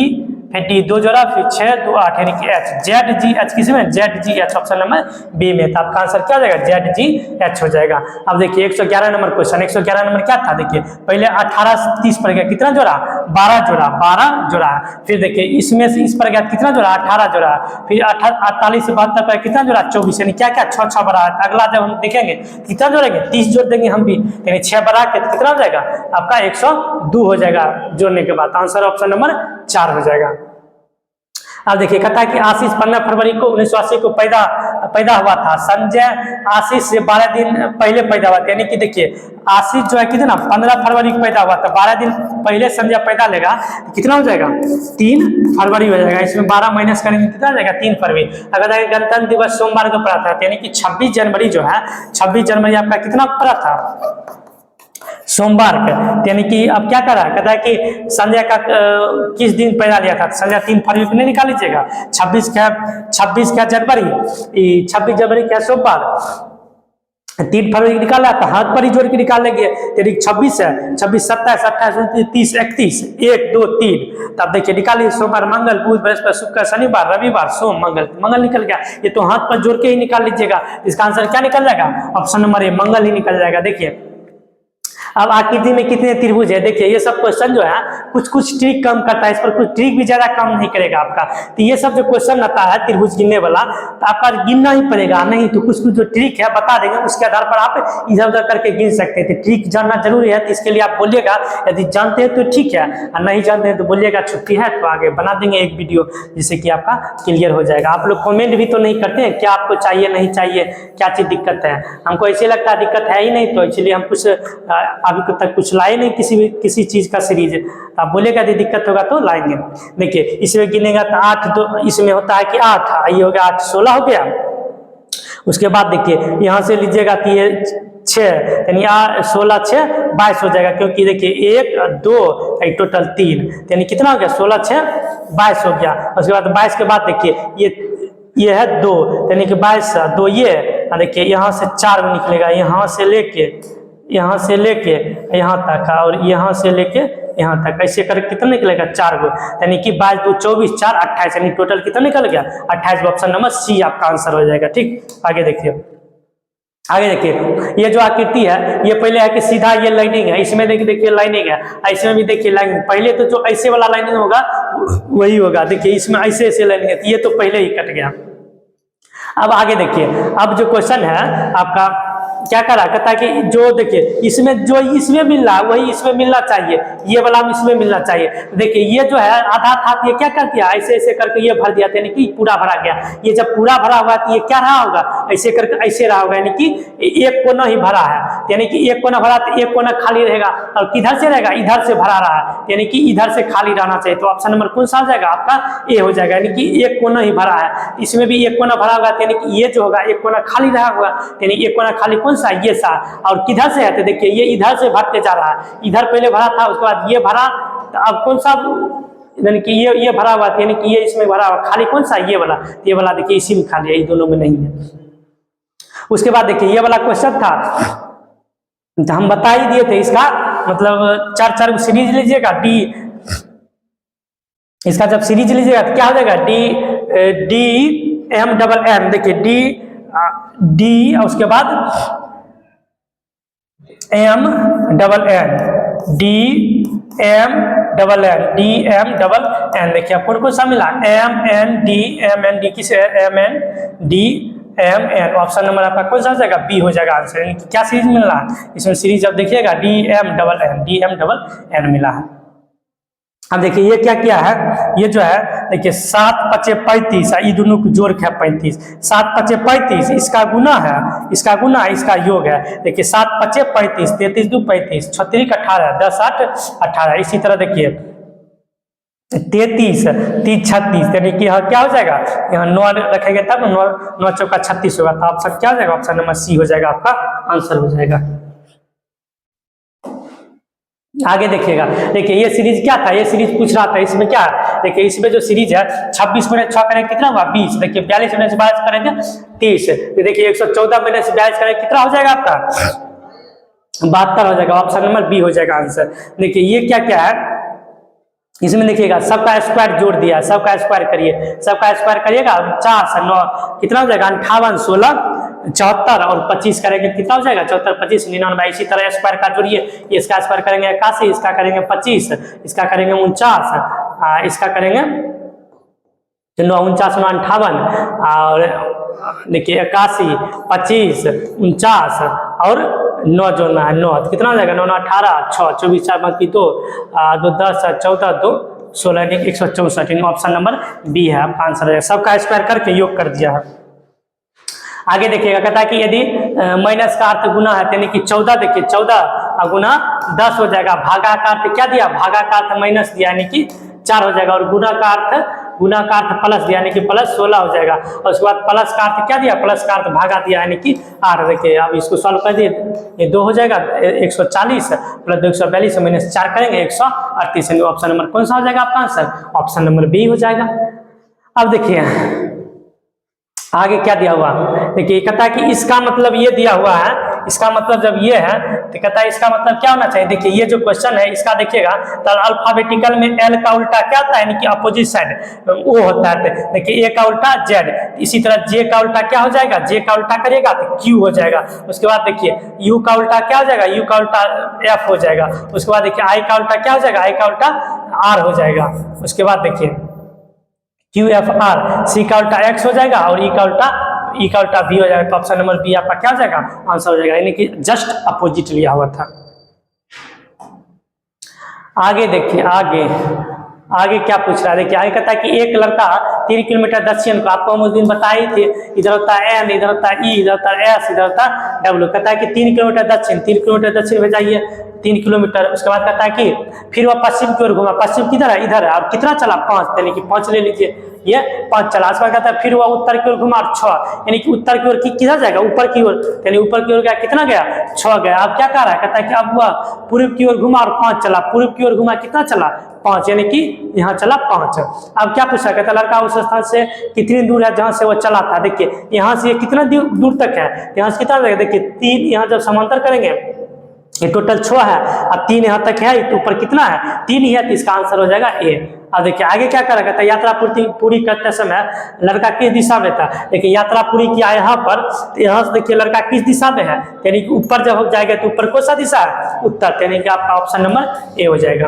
फिर D 2 जोड़ा, फिर 6 2 8, यानी कि H, ZGH किसमें, ZGH ऑप्शन नंबर बी में। तो आपका आंसर क्या हो जाएगा, ZGH हो जाएगा। अब देखिए 111 नंबर क्वेश्चन, 111 नंबर क्या था, देखिए पहले 18 से 30 पर गया, कितना जोड़ा, 12 जोड़ा। फिर देखिए इसमें से इस पर गया कितना जोड़ा, 18 जोड़ा। फिर 48 से 72 पर कितना जोड़ा, 24, यानी क्या 6 बढ़ा। अगला जब हम देखेंगे कितना जोड़ेंगे, 30 जोड़ देंगे हम भी, यानी 6 बढ़ा के कितना हो जाएगा आपका 102 हो जाएगा जोड़ने के बाद। आंसर ऑप्शन नंबर 4 हो जाएगा। अब देखिए कहता है कि आशीष 15 फरवरी को 1980 को पैदा हुआ था। संजय आशीष से 12 दिन पहले पैदा हुआ था, यानी कि देखिए आशीष जो है कितना 15 फरवरी को पैदा हुआ था, 12 दिन पहले संजय पैदा लेगा, कितना हो जाएगा 3 फरवरी हो जाएगा। इसमें 12 माइनस करेंगे कितना हो जाएगा 3 फरवरी। अगर गणतंत्र दिवस सोमवार को पड़ा था, यानी कि 26 जनवरी जो है, 26 जनवरी आपका कितना पड़ा था, सोमवार का। यानी कि अब क्या कर रहा है, कहता है कि संजय का किस दिन पैदा लिया था, संजय 3 फरवरी को नहीं निकाल लीजिएगा, 26 क्या जनवरी, 26 जनवरी क्या सोमवार, 3 फरवरी निकाला तो हाथ पर ही जोड़ के निकाल लेंगे। यानी 26 है, 26 27 28 29 30 31 1 2 3, तब देखिए निकालिए सोमवार मंगल बुध बृहस्पति शुक्र शनिवार रविवार सोम मंगल निकल गया। ये तो हाथ पर जोड़ के ही निकाल लीजिएगा। इसका आंसर क्या निकल जाएगा, ऑप्शन नंबर ए मंगल ही निकल जाएगा। देखिए अब आकृति में कितने त्रिभुज है, देखिए ये सब क्वेश्चन जो है कुछ कुछ ट्रिक कम करता है, इस पर कुछ ट्रिक भी ज्यादा कम नहीं करेगा आपका। तो ये सब जो क्वेश्चन आता है त्रिभुज गिनने वाला, तो आपका गिनना ही पड़ेगा, नहीं तो कुछ कुछ जो ट्रिक है बता देंगे, उसके आधार पर आप इधर उधर करके गिन सकते हैं। तो ट्रिक जानना जरूरी है, तो इसके लिए आप बोलिएगा, यदि जानते हैं तो ठीक है, और नहीं जानते हैं तो बोलिएगा छुट्टी है, तो आगे बना देंगे एक वीडियो जिससे कि आपका क्लियर हो जाएगा। आप लोग कमेंट भी तो नहीं करते हैं क्या आपको चाहिए नहीं चाहिए, क्या चीज दिक्कत है, हमको ऐसे लगता है दिक्कत है ही नहीं, तो इसलिए हम कुछ अभी तक कुछ लाए नहीं किसी चीज का सीरीज। आप बोलेगा यदि दिक्कत होगा तो लाएंगे। देखिए इसमें गिनेगा तो 8 2 इसमें होता है कि 8, ये हो गया 8 16 हो गया। उसके बाद देखिए यहाँ से लीजिएगा तो ये 6, यानी 16 6 22 हो जाएगा, क्योंकि देखिए 1 2 टोटल 3, यानी कितना हो गया 16 6 22 हो गया। उसके बाद 22 के बाद देखिए ये है 2, यानी कि 22 2 ये, देखिए यहाँ से 4 में निकलेगा, यहाँ से लेके यहाँ तक, और यहाँ से लेके यहाँ तक, ऐसे करके कितना निकलेगा 4 गो, यानी कि 22 2 24 4 28, यानी टोटल कितना निकल गया 28। ऑप्शन नंबर सी आपका आंसर हो जाएगा। ठीक, आगे देखिए ये जो आकृति है ये पहले है कि सीधा ये लाइनिंग है, इसमें देखिए लाइनिंग है, इसमें भी देखिए लाइनिंग, पहले तो जो ऐसे वाला लाइनिंग होगा वही होगा, देखिए इसमें ऐसे लाइनिंग है, ये तो पहले ही कट गया। अब आगे देखिए, अब जो क्वेश्चन है आपका क्या करा, कहता है कि जो देखिए इसमें जो इसमें मिल रहा है वही इसमें मिलना चाहिए, ये वाला इसमें मिलना चाहिए। देखिए ये जो है आधा था, ये क्या कर दिया, ऐसे करके ये भर दिया, यानी कि पूरा भरा गया। ये जब पूरा भरा हुआ तो ये क्या रहा होगा, ऐसे करके ऐसे रहा होगा, यानी कि एक कोना ही भरा है, यानी कि एक कोना भरा तो एक कोना खाली रहेगा, और किधर से रहेगा, इधर से भरा रहा है, यानी कि इधर से खाली रहना चाहिए। तो ऑप्शन नंबर कौन सा आ जाएगा आपका, ए हो जाएगा, यानी कि एक कोना ही भरा है, इसमें भी एक कोना भरा होगा, यानी कि ये जो होगा एक कोना खाली रहा होगा, यानी एक कोना खाली कौन सा, ये सा। और किधर से है, तो देखिए ये इधर से भरते जा रहा है, इधर पहले भरा था, उसके बाद ये भरा, तो अब कौन सा, यानी कि ये भरा हुआ, यानी कि ये इसमें भरा हुआ, खाली कौन सा, ये वाला देखिए इसी में खाली है, ये दोनों में नहीं है। उसके बाद देखिए ये वाला क्वेश्चन था, तो हम बता ही दिए थे, इसका मतलब 4 सीरीज लीजिएगा, डी, इसका जब सीरीज लीजिएगा तो क्या हो जाएगा, डी एम डबल एन, देखिए डी और उसके बाद M double N, D M double N, देखिए आपको कौन सा मिला, एम एन डी, किस M N D M N. Option number आपका कौन सा हो जाएगा, बी हो जाएगा आंसर। क्या सीरीज मिल रहा है इसमें, सीरीज जब देखिएगा डी एम डबल एन मिला है। अब देखिए ये क्या किया है, ये जो है देखिए 7 5 35, ये दोनों को जोड़ के 35, 7 5 35 इसका गुना है, इसका योग है। देखिए 7 5 35, 33 2 35, 36 18, 10 8 18। इसी तरह देखिए 33 3 36, यानी कि क्या हो जाएगा, यहाँ 9 रखेंगे तब 9 चौका 36 होगा। तो ऑप्शन क्या हो जाएगा, ऑप्शन नंबर सी हो जाएगा, आपका आंसर हो जाएगा। आगे देखिएगा, देखिए ये सीरीज क्या था, ये सीरीज पूछ रहा था, इसमें क्या देखिए, इसमें जो सीरीज है 26 में 6 करेंगे कितना हुआ 20, देखिए 42 में 22 करेंगे 30, देखिए 114 में 22 करेंगे कितना हो जाएगा आपका 72 हो जाएगा। ऑप्शन नंबर बी हो जाएगा आंसर। देखिए ये क्या है, इसमें देखिएगा सबका स्क्वायर जोड़ दिया, सबका स्क्वायर करिएगा, 4 से 9 कितना हो जाएगा 58 16 74 और 25 करेंगे कितना हो जाएगा 74 25 99। इसी तरह स्क्वायर का जोड़िए, इसका स्क्वायर करेंगे 81, इसका करेंगे 25, इसका करेंगे 49, इसका करेंगे 49 58, और देखिए 81 25 49 और 9 जोड़ना है, 9 कितना हो जाएगा 9 9 18 6 24 4 बाकी 2 10 14 2 16 164। ऑप्शन नंबर बी है आपका आंसर है। सबका स्क्वायर करके योग कर दिया है। आगे देखिएगा, कहता है कि यदि माइनस का अर्थ गुना है, यानी कि 14, देखिए 14 गुना 10 हो जाएगा, भागा का अर्थ क्या दिया, भागा का अर्थ माइनस दिया यानी कि 4 हो जाएगा, और गुना का अर्थ प्लस दिया यानी कि प्लस 16 हो जाएगा, और उसके बाद प्लस का अर्थ क्या दिया, प्लस का अर्थ भागा दिया यानी कि 8। देखिए अब इसको सॉल्व कर दिए, ये 2 हो जाएगा 140 प्लस 242 माइनस 4 करेंगे 138। ऑप्शन नंबर कौन सा हो जाएगा आपका आंसर, ऑप्शन नंबर बी हो जाएगा। अब देखिए आगे क्या दिया हुआ, देखिए कहता है कि इसका मतलब ये दिया हुआ है, इसका मतलब जब ये है तो कहता है इसका मतलब क्या होना चाहिए। देखिए ये जो क्वेश्चन है इसका देखिएगा तो अल्फाबेटिकल में एल का उल्टा क्या होता है, यानी कि अपोजिट साइड वो होता है। देखिए ए का उल्टा जेड, इसी तरह जे का उल्टा क्या हो जाएगा, जे का उल्टा करिएगा तो क्यू हो जाएगा। उसके बाद देखिए यू का उल्टा क्या हो जाएगा, यू का उल्टा एफ हो जाएगा। उसके बाद देखिए आई का उल्टा क्या हो जाएगा, आई का उल्टा आर हो जाएगा। उसके बाद देखिए क्यू एफ आर, सी का उल्टा एक्स हो जाएगा और ई का उल्टा बी हो जाएगा। तो ऑप्शन नंबर बी आपका क्या हो जाएगा, आंसर हो जाएगा, यानी कि जस्ट अपोजिट लिया हुआ था। आगे देखिए आगे क्या पूछ रहा है। देखिए आगे कहता है कि एक लड़का 3 किलोमीटर दक्षिण को, आपको हम उस दिन बताए थे, इधर होता है एन, इधर होता है ई, इधर होता है एस, इधर होता है डब्ल्यू। कहता है कि 3 किलोमीटर दक्षिण में जाइए 3 किलोमीटर। उसके बाद कहता है कि फिर वह पश्चिम की ओर घूमा, पश्चिम किधर है, इधर है, और कितना चला 5, यानी कि 5 ले लीजिए, ये 5 चला। उसके बाद कहता है फिर वह उत्तर की ओर घुमा 6, यानी कि उत्तर की ओर किधर जाएगा, ऊपर की ओर, यानी ऊपर की ओर गया, कितना गया 6 गया। अब क्या कह रहा है, कहता है कि अब वह पूर्व की ओर घुमा और 5 चला, पूर्व की ओर घुमा कितना चला 5, यानी कि यहाँ चला 5। अब क्या पूछा, कहता लड़का उस स्थान से कितनी दूर है जहां से वो चला था। देखिए यहाँ से ये कितना दूर तक है, यहाँ से कितना देगा, देखिए 3, यहाँ जब समांतर करेंगे ये टोटल 6 है, अब 3 यहाँ तक है, तो ऊपर कितना है 3 ही है, तो इसका आंसर हो जाएगा ए। अब देखिए आगे क्या कर रहा है, यात्रा पूरी करते समय लड़का किस दिशा में था। देखिए यात्रा पूरी किया यहाँ पर, तो यहाँ से देखिए लड़का किस दिशा में है, यानी कि ऊपर जब जाएगा तो ऊपर कौन सा दिशा है, उत्तर, यानी कि आपका ऑप्शन नंबर ए हो जाएगा।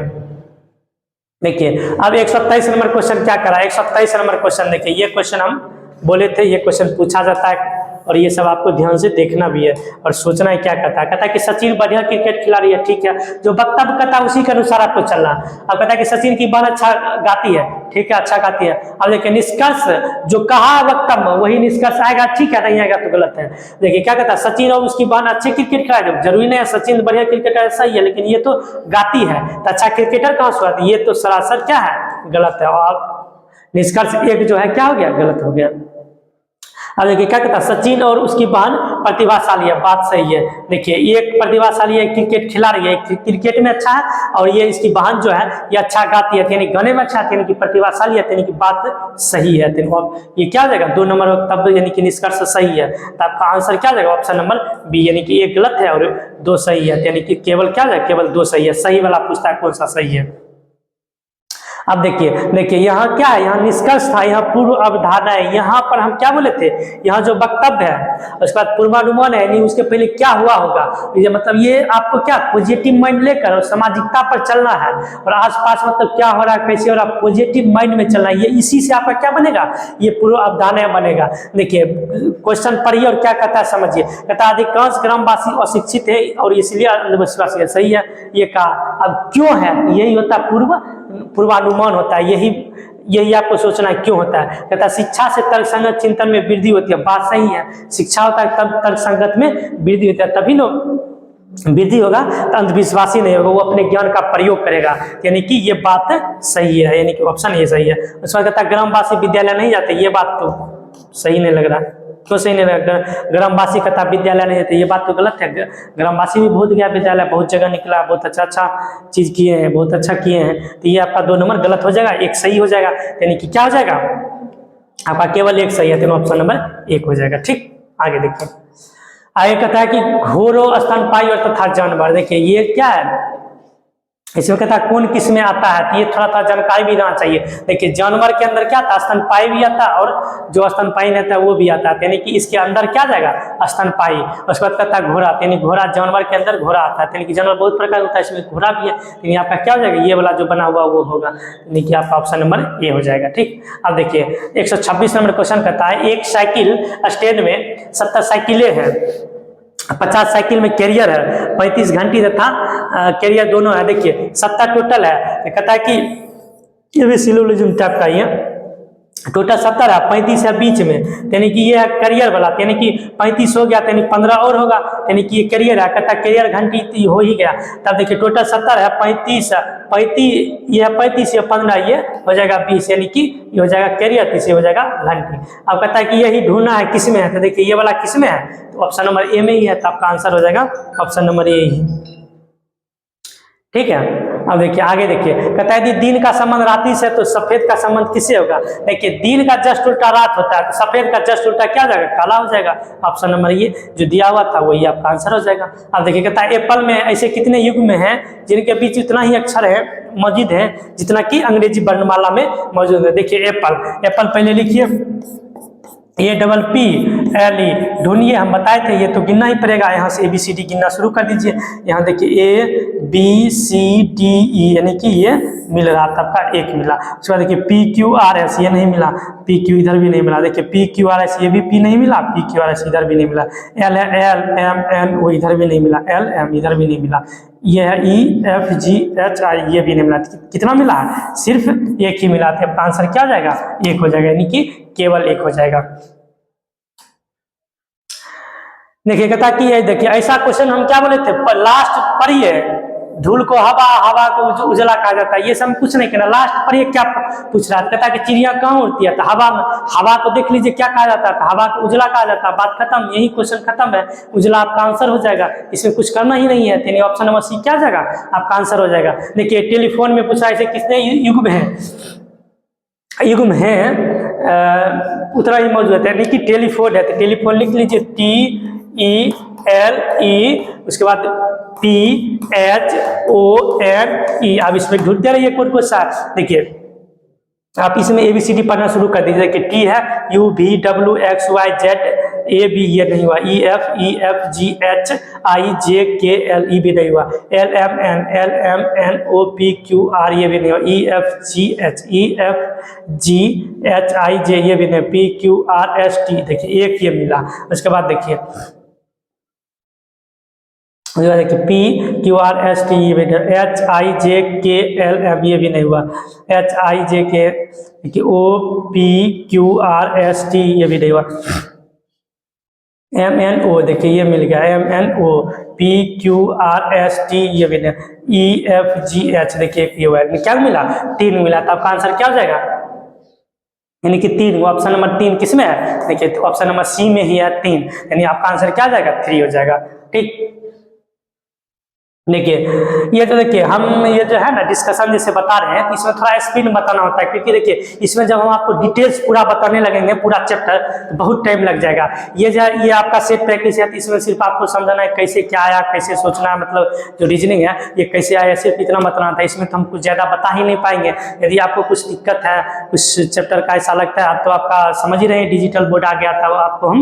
देखिए अब 127 नंबर क्वेश्चन क्या करा, 127 नंबर क्वेश्चन देखिए, ये क्वेश्चन हम बोले थे ये क्वेश्चन पूछा जाता है और ये सब आपको ध्यान से देखना भी है और सोचना है। क्या कहता है कि सचिन बढ़िया क्रिकेट खिलाड़ी है, ठीक है, जो वक्तव्य कहता है उसी के अनुसार आपको चलना। अब कहता है कि सचिन की बहन अच्छा गाती है, ठीक है, अच्छा गाती है। अब देखिए निष्कर्ष जो कहा वक्तव्य वही निष्कर्ष आएगा, ठीक है, नहीं आएगा तो गलत है। देखिए क्या कहता है, सचिन और उसकी बहन अच्छे क्रिकेट खिलाड़ी, जरूरी नहीं है सचिन बढ़िया क्रिकेटर सही है, लेकिन ये तो गाती है, तो अच्छा क्रिकेटर कहाँ से आती है, ये तो सरासर क्या है, गलत है। और निष्कर्ष एक जो है क्या हो गया, गलत हो गया। अब देखिए क्या कहता है, सचिन और उसकी बहन प्रतिभाशाली है, बात सही है। देखिए एक प्रतिभाशाली है, क्रिकेट खिलाड़ी है, क्रिकेट में अच्छा है, और ये इसकी बहन जो है ये अच्छा गाती है, यानी गाने में अच्छा है, यानी कि प्रतिभाशाली है, यानी कि बात सही है। ये क्या हो जाएगा 2 नंबर, तब यानी कि निष्कर्ष सही है, तो आपका आंसर क्या जाएगा, ऑप्शन नंबर बी, यानी कि 1 गलत है और 2 सही है, यानी कि केवल क्या जाएगा, केवल 2 सही है। सही वाला पूछता है कौन सा सही है। अब देखिए यहाँ क्या है, यहाँ निष्कर्ष था, यहाँ पूर्व अवधारणा है। यहाँ पर हम क्या बोले थे, यहाँ जो वक्तव्य है उसके बाद पूर्वानुमान है, यानी उसके पहले क्या हुआ होगा, ये मतलब ये आपको क्या पॉजिटिव माइंड लेकर और सामाजिकता पर चलना है, और आसपास मतलब क्या हो रहा है, कैसे हो रहा है, पॉजिटिव माइंड में चलना है। ये इसी से आपका क्या बनेगा, ये पूर्व अवधारणा बनेगा। देखिए क्वेश्चन पढ़िए और क्या कहता है समझिए। कहता है अधिकांश ग्रामवासी अशिक्षित है और इसलिए अंधविश्वासी है, सही है ये कहा। अब क्यों है, यही होता है पूर्वानुमान होता है, यही आपको सोचना है क्यों होता है। कहता है शिक्षा से तर्कसंगत चिंतन में वृद्धि होती है, बात सही है, शिक्षा होता है तब तर्कसंगत में वृद्धि होती है, तभी ना वृद्धि होगा, तो अंधविश्वासी नहीं होगा, वो अपने ज्ञान का प्रयोग करेगा, यानी कि ये बात सही है, यानी कि ऑप्शन ये सही है। उसमें कहता है ग्रामवासी विद्यालय नहीं जाते, ये बात तो सही नहीं लग रहा। क्यों सही नहीं लग रहा, ग्रामवासी कहता विद्यालय नहीं जाते, ये बात तो गलत है। ग्रामवासी भी बहुत गया विद्यालय, बहुत जगह निकला, बहुत अच्छा चीज किए हैं, बहुत अच्छा किए हैं, तो ये आपका 2 नंबर गलत हो जाएगा, 1 सही हो जाएगा, यानी कि क्या हो जाएगा आपका केवल 1 सही है, तो ऑप्शन नंबर 1 हो जाएगा। ठीक, आगे देखिए। आगे कहता है कि घोड़ों, स्तनपायी और तथा जानवर। देखिए ये क्या है, इसमें कहता है कौन किस में आता है, तो ये थोड़ा जानकारी भी रहना चाहिए। देखिए जानवर के अंदर क्या आता है, स्तनपायी भी आता है, और जो स्तनपायी रहता है वो भी आता है, यानी कि इसके अंदर क्या जाएगा, स्तनपायी। उसके बाद कहता है घोड़ा, यानी घोड़ा, जानवर के अंदर घोड़ा आता है, यानी कि जानवर बहुत प्रकार होता है, इसमें घोड़ा भी है, यानी आपका क्या हो जाएगा, ये वाला जो बना हुआ वो होगा, यानी कि आपका ऑप्शन नंबर ए हो जाएगा। ठीक, अब देखिए 126 नंबर क्वेश्चन कहता है एक साइकिल स्टैंड में 70 साइकिलें हैं, 50 साइकिल में कैरियर है, 35 घंटी तथा कैरियर दोनों है। देखिए 70 टोटल है, तो कहता है कि ये भी सिलोजिज्म टाइप का ही है, टोटल 70 है, 35 है बीच में, यानी कि ये है करियर वाला, यानी कि 35 हो गया, यानी 15 और होगा, यानी कि ये करियर है। कहता करियर घंटी हो ही गया, तब देखिए टोटल 70 है, 35 ये है 35, ये 15, ये हो जाएगा 20, यानी कि ये हो जाएगा करियर, इसे हो जाएगा घंटी। अब कहता है कि यही ढूंढना है किस में है, तो देखिए ये वाला किस में है, तो ऑप्शन नंबर ए में ही है, तो आपका आंसर हो जाएगा ऑप्शन नंबर ए ही। ठीक है, अब देखिए आगे देखिए, कहता है कि दिन का संबंध रात्रि से, तो सफेद का संबंध किससे होगा? देखिए दिन का जस्ट उल्टा रात होता है, तो सफेद का जस्ट उल्टा क्या हो जाएगा? काला हो जाएगा। ऑप्शन नंबर ये जो दिया हुआ था वही आपका आंसर हो जाएगा। अब देखिए कहता है एप्पल में ऐसे कितने युग में है जिनके बीच उतना ही अक्षर है मौजूद है जितना कि अंग्रेजी वर्णमाला में मौजूद है। देखिए एप्पल, एप्पल पहले लिखिए APPLE, ढूंढिए, हम बताए थे ये तो गिनना ही पड़ेगा। यहाँ से ABCD गिनना शुरू कर दीजिए। यहाँ देखिए ABCDE यानी कि ये मिल रहा था आपका, एक मिला। उसके बाद देखिए PQRS, ये नहीं मिला, PQ इधर भी नहीं मिला। देखिए PQRS, ये भी P नहीं मिला, PQRS इधर भी नहीं मिला। LMNO इधर भी नहीं मिला, LM इधर भी नहीं मिला। ये है EFGHI, ये भी नहीं मिला। कितना मिला? सिर्फ एक ही मिला था। आपका आंसर क्या हो जाएगा? एक हो जाएगा, यानी कि केवल एक हो जाएगा। देखिए कहता कि ये देखिए ऐसा क्वेश्चन हम क्या बोले थे लास्ट पढ़िए, धूल को हवा, हवा को उजला कहा जाता है, ये सब कुछ नहीं कहना। लास्ट पर ये क्या पूछ रहा है? कहता है कि चिड़िया कहाँ उड़ती है? तो हवा में। हवा को देख लीजिए क्या कहा जाता है? हवा को उजला कहा जाता है। बात खत्म, यही क्वेश्चन खत्म है। उजला आपका आंसर हो जाएगा, इसमें कुछ करना ही नहीं है। यानी ऑप्शन नंबर सी क्या हो जाएगा? आपका आंसर हो जाएगा। देखिए टेलीफोन में पूछा इसे कितने युग्म है? युग्म है उतना ही मौजूद है, यानी कि टेलीफोन है। तो टेलीफोन लिख लीजिए TELE, उसके बाद PHONE। अब इसमें ढूंढते रहिए कोड को साथ। देखिए आप इसमें ABCD पढ़ना शुरू कर दीजिए कि T है UVWXYZ, AB ये नहीं हुआ, EFEFGHIJKL भी नहीं हुआ, LMNOPQR ये भी नहीं हुआ, EFGHIJ ये भी नहीं, PQRST देखिए एक ये मिला। उसके बाद देखिए PQRST ये भी नहीं, HIJKLM ये भी नहीं हुआ, OPQRST ये भी नहीं हुआ। MNO देखिए ये मिल गया, MNO, PQRST ये भी नहीं, EFGH देखिए एक ये हुआ। क्या मिला? 3 मिला। तो आपका आंसर क्या हो जाएगा? यानी कि 3। ऑप्शन नंबर 3 किस में है? देखिए ऑप्शन नंबर सी में ही है 3, यानी आपका आंसर क्या हो जाएगा? 3 हो जाएगा। ठीक, देखिए ये तो देखिए हम ये जो है ना डिस्कशन जैसे बता रहे हैं, तो इसमें थोड़ा स्पीड बताना होता है, क्योंकि देखिए इसमें जब हम आपको डिटेल्स पूरा बताने लगेंगे पूरा चैप्टर, तो बहुत टाइम लग जाएगा। ये आपका सेट प्रैक्टिस है, तो इसमें सिर्फ आपको समझना है कैसे क्या आया, कैसे सोचना है, मतलब जो रीजनिंग है ये कैसे आया, सिर्फ इतना बताना था। इसमें तो हम कुछ ज़्यादा बता ही नहीं पाएंगे। यदि आपको कुछ दिक्कत है, कुछ चैप्टर का ऐसा लगता है, तो आपका समझ ही रहे डिजिटल बोर्ड आ गया था, आपको हम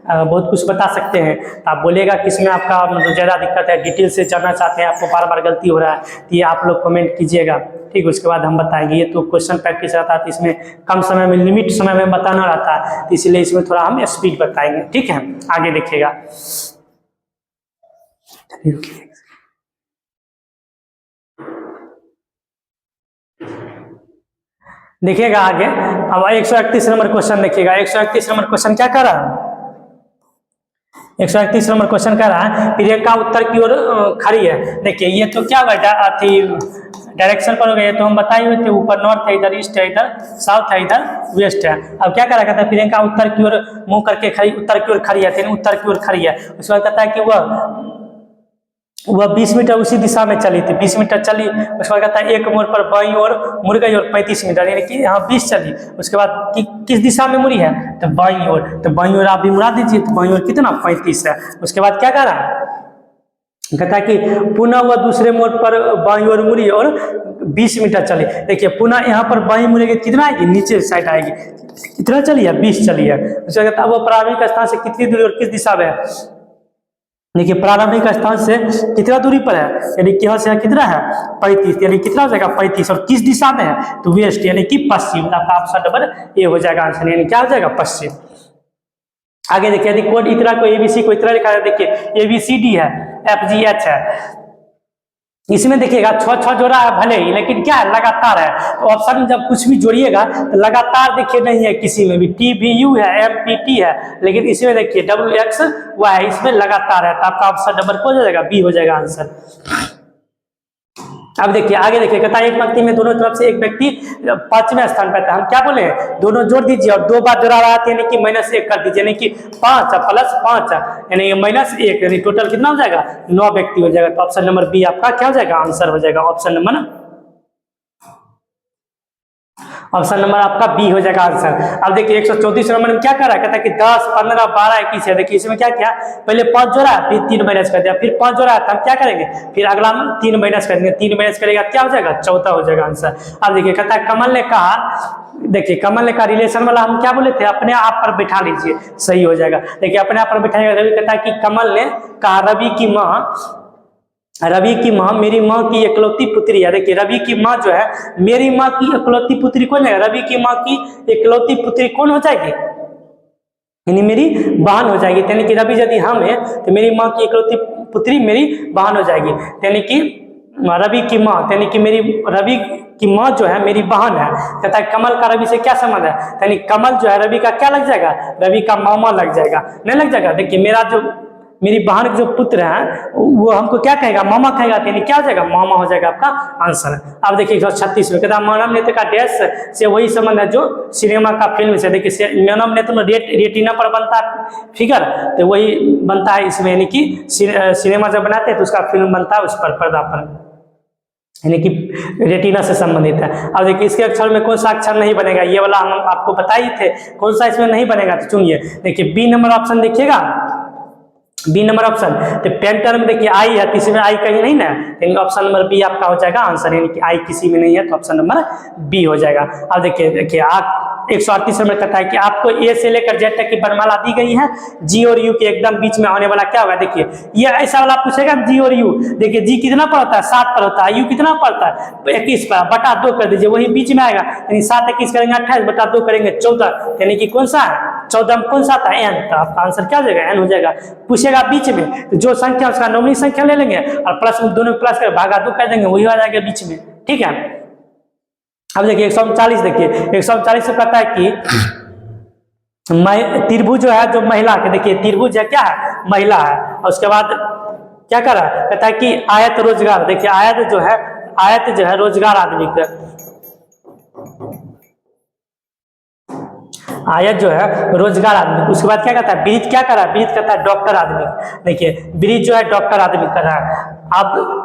बहुत कुछ बता सकते हैं। तो आप बोलेगा किसमें आपका मतलब ज़्यादा दिक्कत है, डिटेल से जानना चाहते हैं, आपको बार बार गलती हो रहा है, तो ये आप लोग कमेंट कीजिएगा। ठीक, उसके बाद हम बताएंगे। ये तो क्वेश्चन प्रैक्टिस रहता है, तो इसमें कम समय में, लिमिट समय में बताना रहता है, तो इसलिए इसमें थोड़ा हम स्पीड बताएंगे। ठीक है, आगे देखिएगा। देखिएगा आगे, अब 131 नंबर क्वेश्चन देखिएगा। 131 नंबर क्वेश्चन क्या कर रहा है? 131 नंबर क्वेश्चन कर रहा है प्रियंका उत्तर की ओर खड़ी है। देखिए ये तो क्या हुआ थी डायरेक्शन पर हो गया, तो हम बताए हुए थे, ऊपर नॉर्थ है, इधर ईस्ट है, इधर साउथ है, इधर वेस्ट है। अब क्या करा कहता है प्रियंका उत्तर की ओर मुंह करके खड़ी, उत्तर की ओर खड़ी है, उत्तर की ओर खड़ी है। उसके बाद कहता है कि वह 20 मीटर उसी दिशा में चली थी, 20 मीटर चली। उसके बाद कहता है एक मोड़ पर बाईं ओर मुड़ गई और 35 मीटर, यानी कि यहाँ 20 चली। उसके बाद किस दिशा में मुड़ी है? तो बाईं ओर। तो बाईं ओर आप भी मुड़ा दीजिए, तो बाईं ओर कितना? 35 है। उसके बाद क्या कह रहा है? कहता है कि पुनः वह दूसरे मोड़ पर बाईं ओर मुड़ी और 20 मीटर चली। देखिए पुनः यहाँ पर बाईं मुड़ेगी, कितना आएगी? नीचे साइड आएगी। कितना चली है? 20 चली है। उसके बाद कहता है वो प्रारंभिक स्थान से कितनी दूरी और किस दिशा में है? देखिए प्रारंभिक स्थान से कितना दूरी पर है, यानी कि यहाँ से कितना है? 35, यानी कितना हो जाएगा? 35। और किस दिशा में है? तो वेस्ट, यानी कि पश्चिम। आपका ऑप्शन नंबर ए हो जाएगा आंसर, यानी क्या हो जाएगा? पश्चिम। आगे देखिए यदि कोड इतना को ABC को इतना लिखा है, देखिए ABCD है, FGH है, इसमें देखिएगा 6 जोड़ा है भले ही, लेकिन क्या है? लगातार है। तो ऑप्शन में जब कुछ भी जोड़िएगा तो लगातार देखिए नहीं है किसी में भी। TBU है, MPT है, लेकिन इसमें देखिए WXY है, इसमें लगातार है। तो आपका ऑप्शन नंबर हो जाएगा बी हो जाएगा आंसर। अब देखिए आगे देखिए, कहता है एक पंक्ति में दोनों तरफ से एक व्यक्ति 5वें स्थान पर था। हम क्या बोले, दोनों जोड़ दीजिए और 2 बार जोड़ा रहा है यानी कि -1 कर दीजिए, यानी कि 5 प्लस 5 यानी -1 यानी टोटल कितना हो जाएगा, 9 व्यक्ति हो जाएगा। तो ऑप्शन नंबर बी आपका क्या हो जाएगा, आंसर हो जाएगा। ऑप्शन नंबर आपका बी हो जाएगा आंसर। अब देखिए 134 नंबर में क्या कर रहा है, कहता है कि 10, 15, 12, 21 है। देखिए इसमें क्या किया, पहले 5 जोड़ा फिर 3 माइनस कर दिया, फिर 5 जोड़ा तो हम क्या करेंगे, फिर अगला 3 माइनस करेंगे, 3 माइनस करेगा क्या हो जाएगा, 14 हो जाएगा आंसर। अब देखिए कहता है कमल ने कहा, देखिए कमल ने कहा रिलेशन वाला हम क्या बोले थे, अपने आप पर बिठा लीजिए, सही हो जाएगा। देखिए अपने आप पर बिठाएगा, रवि कहता है कि कमल ने कहा रवि की माँ मेरी माँ की इकलौती पुत्री है। देखिए रवि की माँ जो है मेरी माँ की इकलौती पुत्री कौन है, रवि की माँ की इकलौती पुत्री कौन हो जाएगी, यानी मेरी बहन हो जाएगी। यानी कि रवि यदि हम है तो मेरी माँ की इकलौती पुत्री मेरी बहन हो जाएगी। यानी कि रवि की माँ, यानी कि रवि की माँ जो है मेरी बहन है। कहता है कमल का रवि से क्या संबंध है, यानी कमल जो है रवि का क्या लग जाएगा, रवि का मामा लग जाएगा, नहीं लग जाएगा। देखिए मेरी बहन के जो पुत्र है वो हमको क्या कहेगा, मामा कहेगा, यानी क्या हो जाएगा, मामा हो जाएगा आपका आंसर। अब देखिए 136 में कहता है मानव नेत्र का डैश से वही संबंध है जो सिनेमा का फिल्म से। देखिए मानव नेत्र में रेटिना पर बनता है फिगर, तो वही बनता है इसमें, यानी कि सिनेमा जब बनाते हैं तो उसका फिल्म बनता है उस पर, पर्दा पर, यानी कि रेटिना से संबंधित है। अब देखिए इसके अक्षर में कौन सा अक्षर नहीं बनेगा, ये वाला हम आपको बता ही थे, कौन सा इसमें नहीं बनेगा, तो चुनिए। देखिए बी नंबर ऑप्शन देखिएगा, बी नंबर ऑप्शन, तो पेंटर में देखिए आई है, किसी में आई कहीं नहीं ना, यानी ऑप्शन नंबर बी आपका हो जाएगा आंसर, यानी कि आई किसी में नहीं है तो ऑप्शन नंबर बी हो जाएगा। अब देखिए आप 138 नंबर कहता है कि आपको ए से लेकर जेड तक की वर्णमाला दी गई है, जी और यू के एकदम बीच में आने वाला क्या होगा। देखिए ये ऐसा वाला पूछेगा जी और यू, देखिए जी कितना पड़ता है, 7 पर होता है, यू कितना पड़ता है 21 पर, बटा 2 कर दीजिए, वही बीच में आएगा, यानी 7 21 करेंगे 28, बटा 2 करेंगे 14, यानी कि कौन सा है, 14 में कौन सा था, एन, तो आपका आंसर क्या हो जाएगा, एन हो जाएगा। पूछेगा बीच में तो जो संख्या उसका नॉमिनल संख्या ले लेंगे और प्लस में दोनों प्लस कर भागा 2 कर देंगे, वही आ जाएगा बीच में, ठीक है। अब देखिए 139, देखिए 139 से कहता है कि त्रिभुज जो है जो महिला के, देखिए त्रिभुज है क्या है, महिला है, और उसके बाद क्या कर रहा है, कहता है कि आयत रोजगार, देखिए आयत जो है रोजगार आदमी का, आयत जो है रोजगार आदमी। उसके बाद क्या कहता है, ब्रिज क्या कर रहा है, ब्रिज कहता है डॉक्टर आदमी, देखिए ब्रिज जो है डॉक्टर आदमी कर रहा है। अब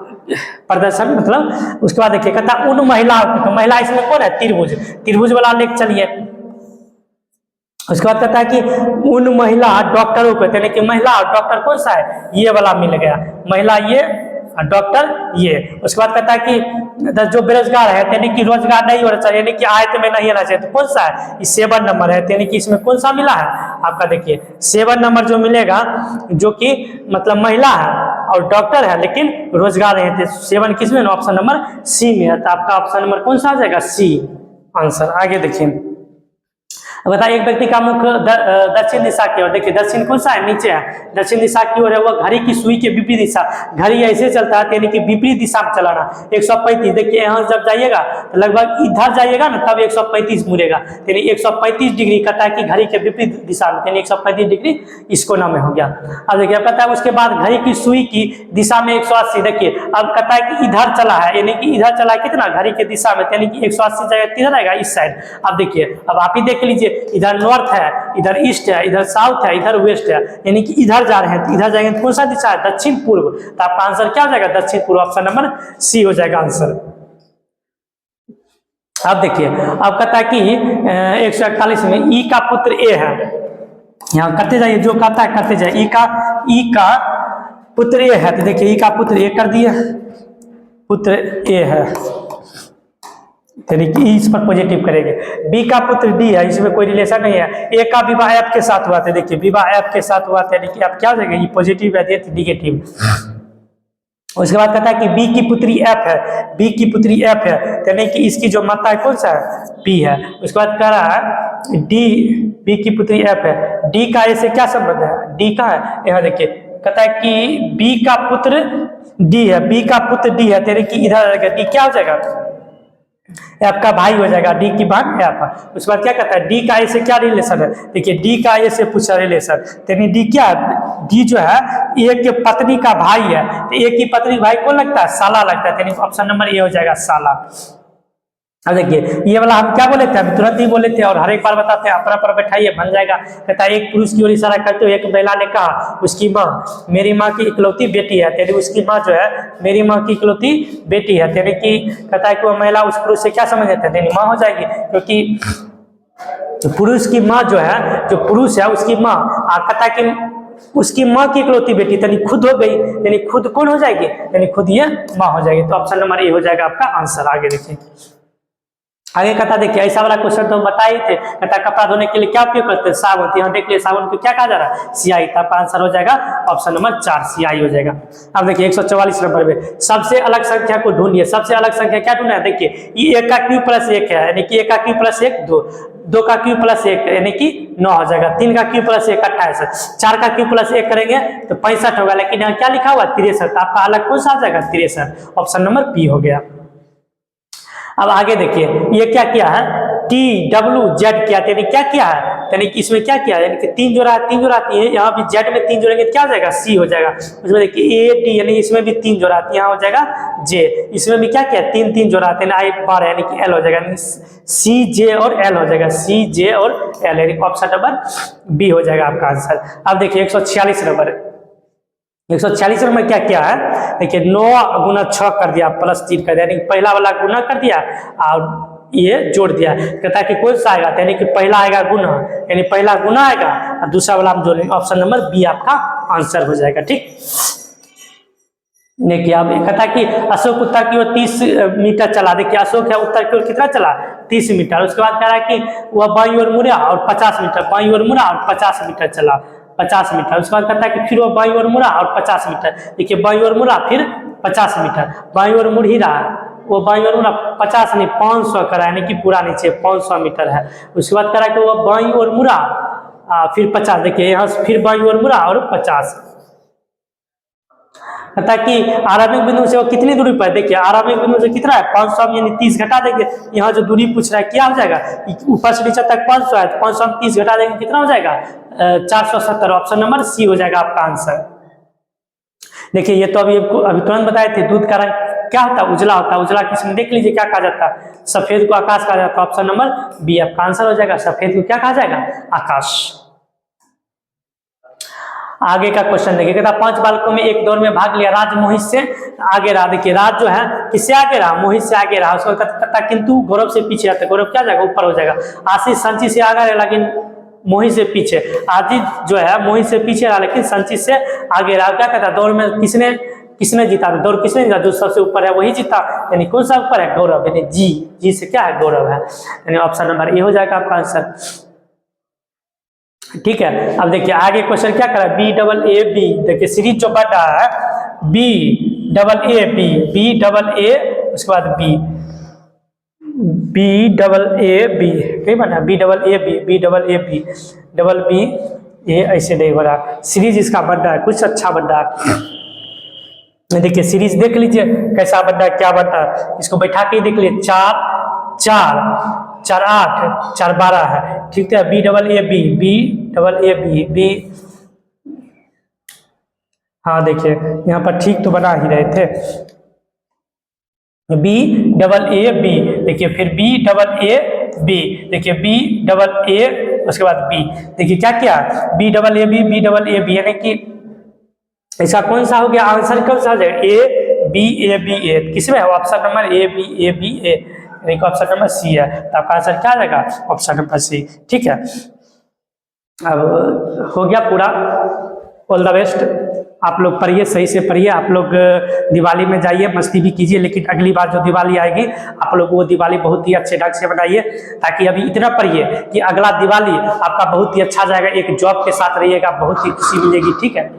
प्रदर्शन मतलब उसके बाद देखिए कहता है उन महिलाओं, तो महिला इसमें कौन है, त्रिभुज वाला लेख चलिए। उसके बाद कहता है कि उन महिला डॉक्टरों को, यानी कि महिला और डॉक्टर कौन सा है, ये वाला मिल गया, महिला ये डॉक्टर ये। उसके बाद कहता है कि जो बेरोजगार है, यानी कि रोजगार नहीं होना चाहिए, यानी कि आयत में नहीं आना चाहिए, तो कौन सा है, ये 7 नंबर है, यानी कि इसमें कौन सा मिला है आपका, देखिए 7 नंबर जो मिलेगा, जो कि मतलब महिला है और डॉक्टर है लेकिन रोजगार नहीं है, 7 किस में, ऑप्शन नंबर सी में है, तो आपका ऑप्शन नंबर कौन सा आ जाएगा, सी आंसर। आगे देखिए बताइए एक व्यक्ति का मुख दक्षिण दिशा की ओर, देखिए दक्षिण कौन सा है, नीचे है, दक्षिण दिशा की ओर है, वह घड़ी की सुई के विपरीत दिशा, घड़ी ऐसे चलता है यानी कि विपरीत दिशा में चलाना। 135 देखिए यहाँ जब जाइएगा तो लगभग इधर जाइएगा ना तब 135 मुड़ेगा, यानी 135 डिग्री कहता है कि घड़ी के विपरीत दिशा में, यानी 135 डिग्री इसको नाम में हो गया। अब देखिए कहता है उसके बाद घड़ी की सुई की दिशा में 180, देखिए अब कहता है कि इधर चला है, यानी कि इधर चला है कितना, घड़ी के दिशा में, यानी कि 180 जगह किधर आएगा, इस साइड। अब देखिए अब आप ही देख लीजिए, इधर नॉर्थ है, इधर ईस्ट है, इधर साउथ है, इधर वेस्ट है, यानी कि इधर जा रहे हैं, तो इधर जाएंगे तो कौन सा दिशा है, दक्षिण पूर्व, तो आपका आंसर क्या हो जाएगा, दक्षिण पूर्व, ऑप्शन नंबर सी हो जाएगा आंसर। अब देखिए अब कहता है कि 141 में ई का पुत्र ए है, यहाँ करते जाइए, जो कहता है करते जाइए, ई का पुत्र ए है, तो देखिए ई का पुत्र ए कर दिए, पुत्र ए है, यानी कि इस पर पॉजिटिव करेंगे। बी का पुत्र डी है, इसमें कोई रिलेशन नहीं है। ए का विवाह एफ के साथ हुआ था, देखिए विवाह एफ के साथ हुआ था, यानी कि आप क्या हो जाएगा, ये पॉजिटिव है, निगेटिव। उसके बाद कहता है कि बी की पुत्री एफ है, बी की पुत्री एफ है, यानी कि इसकी जो माता है कौन सा है, पी है। उसके बाद कह रहा है डी, बी की पुत्री एफ है, डी का ए से क्या संबंध है, डी का है, यहाँ देखिए कहता है कि बी का पुत्र डी है, बी का पुत्र डी है, यानी कि इधर डी क्या हो जाएगा, एफ का भाई हो जाएगा, डी की बहन एफ। उसके बाद क्या कहता है, डी का ए से क्या रिलेशन है, देखिए डी का ए से पूछा रिलेशन, यानी डी क्या है, डी जो है ए के पत्नी का भाई है, तो ए की पत्नी भाई कौन लगता है, साला लगता है, यानी ऑप्शन नंबर ए हो जाएगा साला। अब देखिए ये वाला हम क्या बोले थे, अभी तुरंत ही बोले थे और हर एक बार बताते हैं, अपना पर बैठाइए बन जाएगा। कहता है एक पुरुष की ओर इशारा करते हुए एक महिला ने कहा, उसकी माँ मेरी माँ की इकलौती बेटी है, यानी उसकी माँ जो है मेरी माँ की इकलौती बेटी है, यानी कि कहता है कि वो महिला उस पुरुष से क्या समझ लेते हैं, यानी माँ हो जाएगी, क्योंकि पुरुष की माँ जो है, जो पुरुष है उसकी माँ, कहता है कि उसकी माँ की इकलौती बेटी, यानी खुद हो गई, यानी खुद कौन हो जाएगी, यानी खुद ये माँ हो जाएगी। तो ऑप्शन नंबर ए हो जाएगा आपका आंसर। आगे देखिए, आगे कहता देखिए ऐसा वाला क्वेश्चन तो बताए थे, कहता कपड़ा धोने के लिए क्या उपयोग करते हैं, साबुन। यहाँ देख लिया साबुन को क्या कहा जा रहा है, सियाई, तब आंसर हो जाएगा ऑप्शन नंबर 4 सियाई हो जाएगा। अब देखिए 144 नंबर में सबसे अलग संख्या को ढूंढिए। सबसे अलग संख्या क्या ढूंढना है, देखिए ये 1 का क्यूब प्लस 1 है, यानी कि 1 का क्यूब प्लस 1 2, 2 का क्यूब प्लस 1 यानी कि 9 हो जाएगा, 3 का क्यूब प्लस 1 28 है, 4 का क्यूब प्लस 1 करेंगे तो 65 होगा, लेकिन यहाँ क्या लिखा हुआ 63, तो आपका अलग कौन सा आ जाएगा 63, ऑप्शन नंबर बी हो गया। अब आगे देखिए ये क्या किया है, टी डब्ल्यू जेड किया, यानी क्या किया है, यानी कि इसमें क्या किया है, यानी कि 3 जोड़ा है, 3 जोड़ा आती है, यहाँ भी जेड में 3 जोड़ेंगे क्या हो जाएगा सी हो जाएगा। उसमें देखिए ए डी, यानी इसमें भी 3 जोड़ा आती है, यहाँ हो जाएगा जे, इसमें भी क्या किया 3 जोड़ा आते हैं, आई बार यानी कि एल हो जाएगा, यानी सी जे और एल हो जाएगा, सी जे और एल, यानी ऑप्शन नंबर बी हो जाएगा आपका आंसर। अब देखिए 146 नंबर, 146 नंबर क्या किया है, देखिए 9 गुना 6 कर दिया प्लस 3 कर दिया, यानी पहला वाला गुना कर दिया और ये जोड़ दिया। कहता है कि कौन सा आएगा, यानी कि पहला आएगा गुना, यानी पहला गुना आएगा और दूसरा वाला हम जोड़ेंगे, ऑप्शन नंबर बी आपका आंसर हो जाएगा। ठीक, देखिए अब कहता है कि अशोक उत्तर की ओर 30 मीटर चला। देखिए अशोक है उत्तर की ओर कितना चला 30 मीटर। उसके बाद कह रहा है कि वह बाईं ओर मुड़ा और 50 मीटर, बाईं ओर मुड़ा और 50 मीटर चला, 50 मीटर। उसके बाद कहता है कि फिर वो बाईं ओर मुड़ा और 50 मीटर, देखिए बाईं ओर मुड़ा फिर 50 मीटर, बाईं ओर मुड़ ही रहा है, वो बाईं ओर मुड़ा 50 नहीं 500 करा, यानी कि पूरा नीचे 500 मीटर है। उसके बाद कह रहा है कि वो बाईं ओर मुड़ा फिर 50, देखिए यहाँ फिर बाईं ओर मुड़ा और 50। कहता है कि आरंभिक बिंदु से वो कितनी दूरी पर, देखिए आरंभिक बिंदु से कितना है 500, यानी 30 घटा देंगे, यहाँ जो दूरी पूछ रहा है क्या हो जाएगा, ऊपर से नीचे तक 500 है, 500 में 30 घटा देंगे कितना हो जाएगा 470, ऑप्शन नंबर सी हो जाएगा आपका आंसर। देखिए ये तो अभी तुरंत बताए थे, दूध का रंग क्या होता है, उजला होता है, उजला किसमें देख लीजिए क्या कहा जाता है, सफेद को आकाश कहा जाता है, ऑप्शन नंबर बी आपका आंसर हो जाएगा, सफेद को क्या कहा जाएगा आकाश। आगे का क्वेश्चन देखिए, कहता 5 बालकों में एक दौड़ में भाग लिया, राज मोहित से आगे रहा। देखिए राज जो है किससे आगे रहा, मोहित से आगे रहा। उसको कहता किंतु गौरव से पीछे आता, गौरव क्या जाएगा ऊपर हो जाएगा। आशीष संची से आगे रहा लेकिन मोहित से पीछे, आदित्य जो है मोहित से पीछे रहा लेकिन संचित से आगे रहा। क्या कहता दौड़ में किसने जीता, दौड़ किसने जीता, जो सबसे ऊपर है वही जीता, यानी कौन सा ऊपर है गौरव, यानी जी से क्या है गौरव है, यानी ऑप्शन नंबर ए हो जाएगा आपका आंसर। ठीक है, अब देखिए आगे क्वेश्चन क्या करा, बी डबल ए बी, देखिए सीरीज जो बढ़ रहा है B double A B, B double A उसके बाद बी डबल ए बी, कहीं बना B double A B, B double A B double B A, ऐसे नहीं हो रहा, सीरीज इसका बढ़ रहा है, कुछ अच्छा बढ़ रहा है। देखिए सीरीज देख लीजिए कैसा बढ़ रहा है, क्या बढ़ रहा है, इसको बैठा के देख लीजिए, 4 4 4 8 4 12 है, ठीक है। B double A B, B double A B, B, हाँ देखिए यहाँ पर ठीक तो बना ही रहे थे, बी डबल ए बी, देखिए फिर बी डबल ए बी, देखिए बी डबल ए उसके बाद बी, देखिए क्या किया B double A B, B double A B, यानी कि इसका कौन सा हो गया आंसर, कौन सा हो जाएगा ए बी ए बी ए, किसमें है ऑप्शन नंबर ए बी ए, यानी कि ऑप्शन नंबर सी है, तो आपका आंसर क्या आ जाएगा ऑप्शन नंबर सी। ठीक है, अब हो गया पूरा, ऑल द बेस्ट। आप लोग पढ़िए, सही से पढ़िए, आप लोग दिवाली में जाइए मस्ती भी कीजिए, लेकिन अगली बार जो दिवाली आएगी आप लोग वो दिवाली बहुत ही अच्छे ढंग से बनाइए, ताकि अभी इतना पढ़िए कि अगला दिवाली आपका बहुत ही अच्छा जाएगा, एक जॉब के साथ रहिएगा, बहुत ही खुशी मिलेगी। ठीक है।